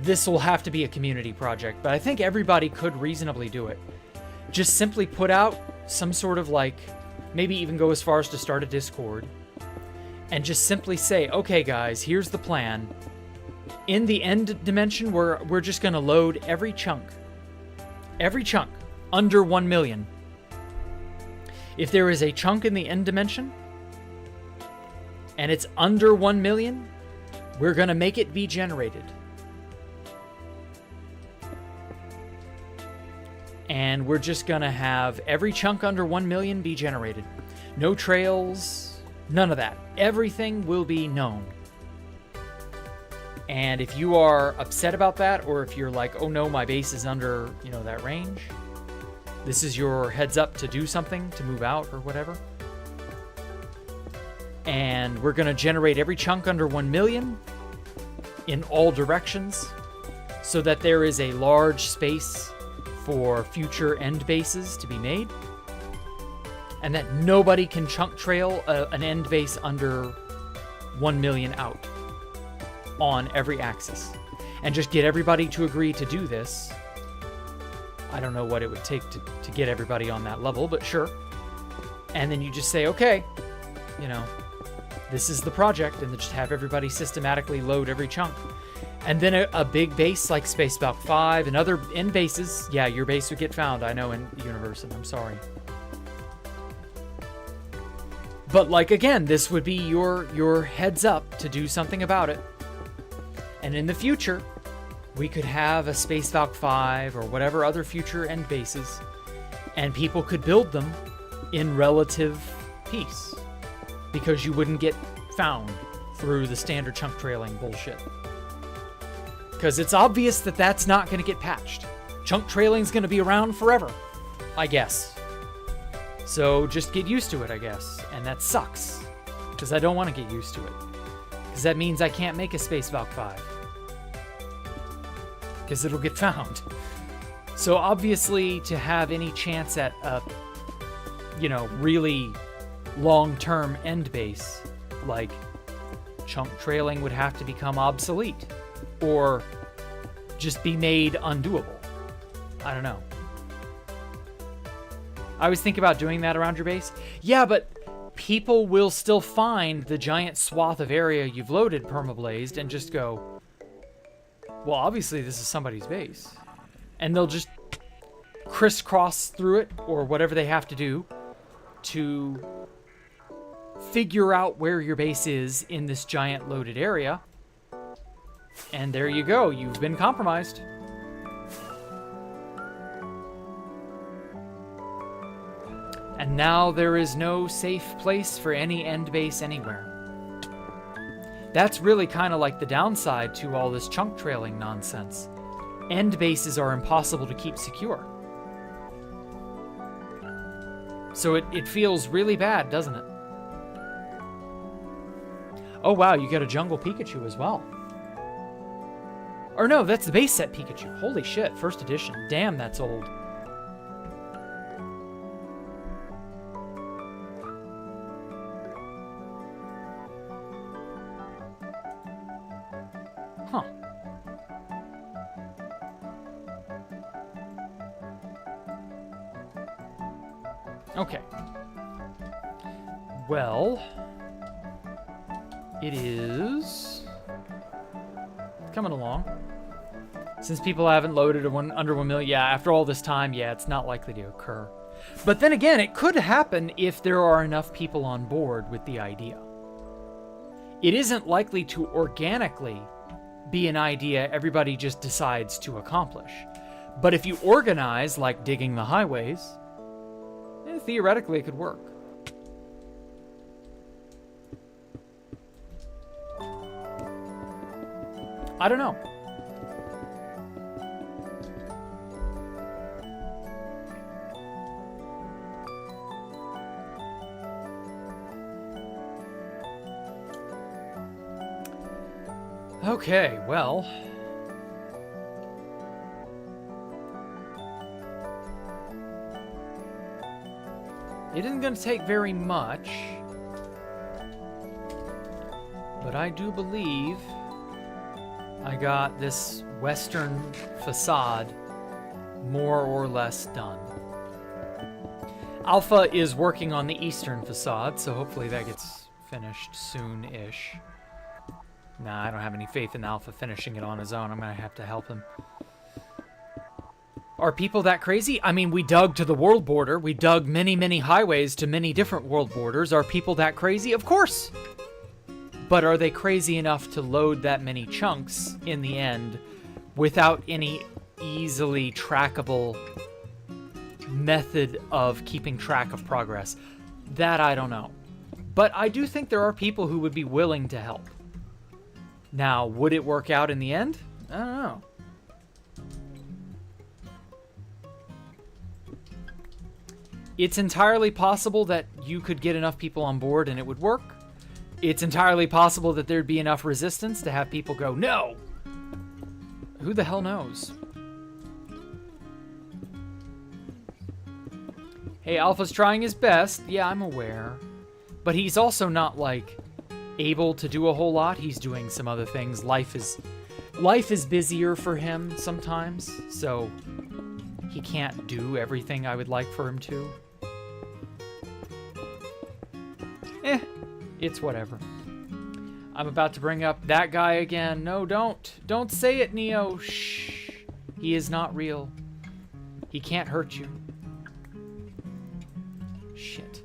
this will have to be a community project, but I think everybody could reasonably do it. Just simply put out some sort of like, maybe even go as far as to start a Discord, and just simply say, okay guys, here's the plan. In the end dimension, we're just going to load every chunk under 1 million. If there is a chunk in the end dimension and it's under 1 million, we're going to make it be generated. And we're just going to have every chunk under 1 million be generated. No trails, none of that. Everything will be known. And if you are upset about that, or if you're like, oh no, my base is under, you know, that range, this is your heads up to do something, to move out or whatever. And we're going to generate every chunk under 1 million in all directions so that there is a large space for future end bases to be made, and that nobody can chunk trail an end base under 1 million out on every axis. And just get everybody to agree to do this. I don't know what it would take to get everybody on that level, but sure. And then you just say, okay, you know, this is the project, and then just have everybody systematically load every chunk. And then a big base like Space Valk 5 and other end bases. Yeah, your base would get found, I know, in the universe, and I'm sorry. But like, again, this would be your heads up to do something about it. And in the future, we could have a Space Valk 5 or whatever other future end bases, and people could build them in relative peace because you wouldn't get found through the standard chunk trailing bullshit. Because it's obvious that that's not going to get patched. Chunk trailing's going to be around forever, I guess. So just get used to it, I guess. And that sucks, because I don't want to get used to it. Because that means I can't make a Space Valk 5. Because it'll get found. So obviously, to have any chance at a, really long-term end base, like chunk trailing would have to become obsolete. Or just be made undoable. I don't know. I always think about doing that around your base. Yeah, but people will still find the giant swath of area you've loaded permablazed and just go, well, obviously this is somebody's base. And they'll just crisscross through it, or whatever they have to do to figure out where your base is in this giant loaded area. And there you go, you've been compromised. And now there is no safe place for any end base anywhere. That's really kind of like the downside to all this chunk trailing nonsense. End bases are impossible to keep secure. So it feels really bad, doesn't it? Oh wow, you got a jungle Pikachu as well. Or no, that's the base set Pikachu. Holy shit, first edition. Damn, that's old. Huh. Okay. Well, it is coming along. Since people haven't loaded under 1 million, yeah, after all this time, yeah, it's not likely to occur. But then again, it could happen if there are enough people on board with the idea. It isn't likely to organically be an idea everybody just decides to accomplish. But if you organize, like digging the highways, theoretically it could work. I don't know. Okay, well. It isn't going to take very much. But I do believe I got this western facade more or less done. Alpha is working on the eastern facade, so hopefully that gets finished soon-ish. Nah, I don't have any faith in Alpha finishing it on his own. I'm going to have to help him. Are people that crazy? I mean, we dug to the world border. We dug many, many highways to many different world borders. Are people that crazy? Of course. But are they crazy enough to load that many chunks in the end without any easily trackable method of keeping track of progress? That I don't know. But I do think there are people who would be willing to help. Now, would it work out in the end? I don't know. It's entirely possible that you could get enough people on board and it would work. It's entirely possible that there'd be enough resistance to have people go, no! Who the hell knows? Hey, Alpha's trying his best. Yeah, I'm aware. But he's also not, like, able to do a whole lot. He's doing some other things. Life is busier for him sometimes, so he can't do everything I would like for him to. It's whatever. I'm about to bring up that guy again. No, don't. Don't say it, Neo. Shh. He is not real. He can't hurt you. Shit.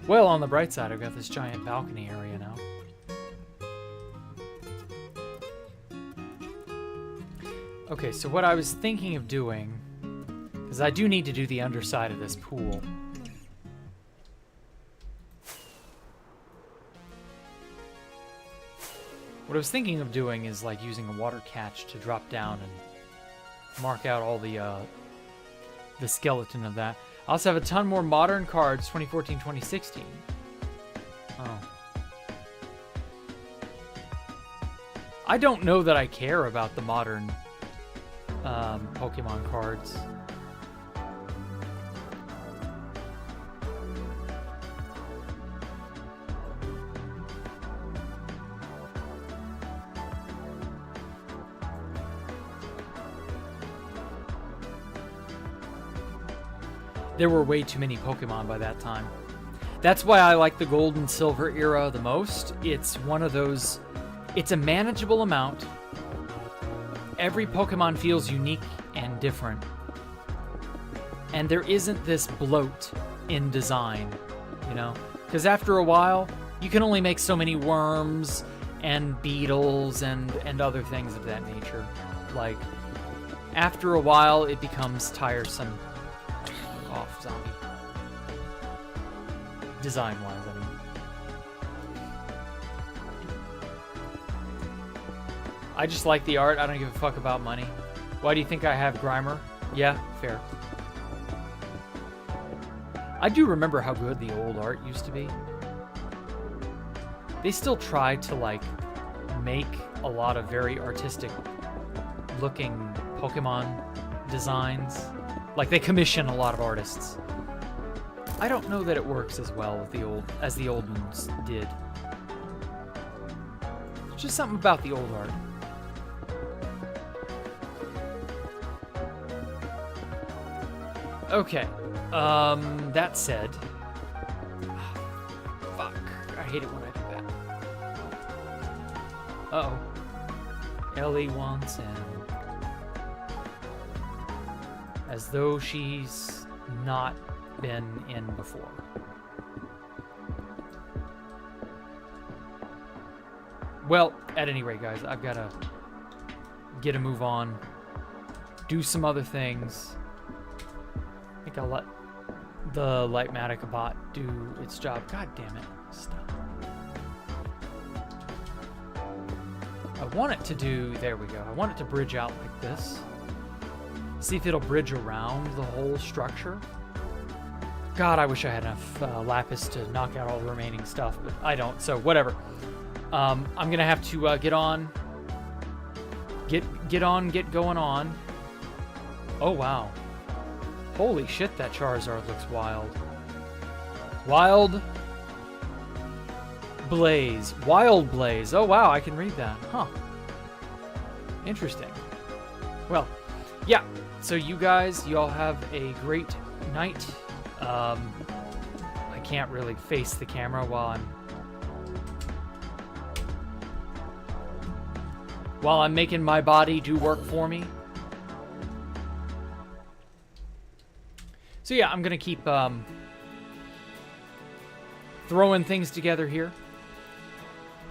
Well, on the bright side, I've got this giant balcony area now. Okay, so what I was thinking of doing, because I do need to do the underside of this pool. What I was thinking of doing is like using a water catch to drop down and mark out all the skeleton of that. I also have a ton more modern cards, 2014, 2016. Oh. I don't know that I care about the modern Pokemon cards. There were way too many Pokemon by that time. That's why I like the Gold and Silver era the most. It's one of those... It's a manageable amount. Every Pokemon feels unique and different. And there isn't this bloat in design, you know? Because after a while, you can only make so many worms and beetles and other things of that nature. Like, after a while, it becomes tiresome. Off, zombie. Design-wise, I mean. I just like the art. I don't give a fuck about money. Why do you think I have Grimer? Yeah, fair. I do remember how good the old art used to be. They still try to, like, make a lot of very artistic-looking Pokemon designs. Like, they commission a lot of artists. I don't know that it works as well as the old ones did. It's just something about the old art. Okay. That said... Fuck. I hate it when I do that. Uh-oh. Ellie wants in. As though she's not been in before. Well, at any rate, guys, I've got to get a move on. Do some other things. I think I'll let the Lightmatica bot do its job. God damn it. Stop. I want it to do... There we go. I want it to bridge out like this. See if it'll bridge around the whole structure. God, I wish I had enough lapis to knock out all the remaining stuff, but I don't, so whatever. I'm gonna have to get on. Get going on. Oh, wow. Holy shit, that Charizard looks wild. Wild Blaze. Wild Blaze. Oh, wow, I can read that. Huh. Interesting. Well, yeah. So you guys, you all have a great night. I can't really face the camera while I'm making my body do work for me. So yeah, I'm gonna keep throwing things together here.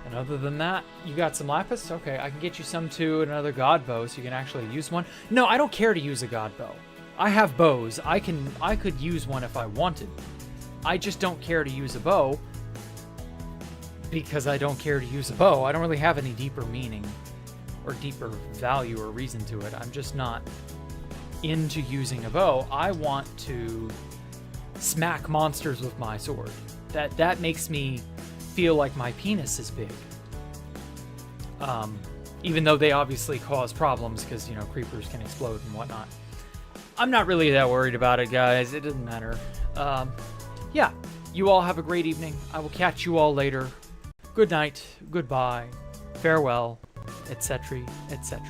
And other than that, you got some lapis? Okay, I can get you some too, and another god bow, so you can actually use one. No, I don't care to use a god bow. I have bows. I could use one if I wanted. I just don't care to use a bow because I don't care to use a bow. I don't really have any deeper meaning or deeper value or reason to it. I'm just not into using a bow. I want to smack monsters with my sword. That makes me feel like my penis is big. Even though they obviously cause problems because, you know, creepers can explode and whatnot. I'm not really that worried about it, guys. It doesn't matter. Yeah, you all have a great evening. I will catch you all later. Good night, goodbye, farewell, etc., etc.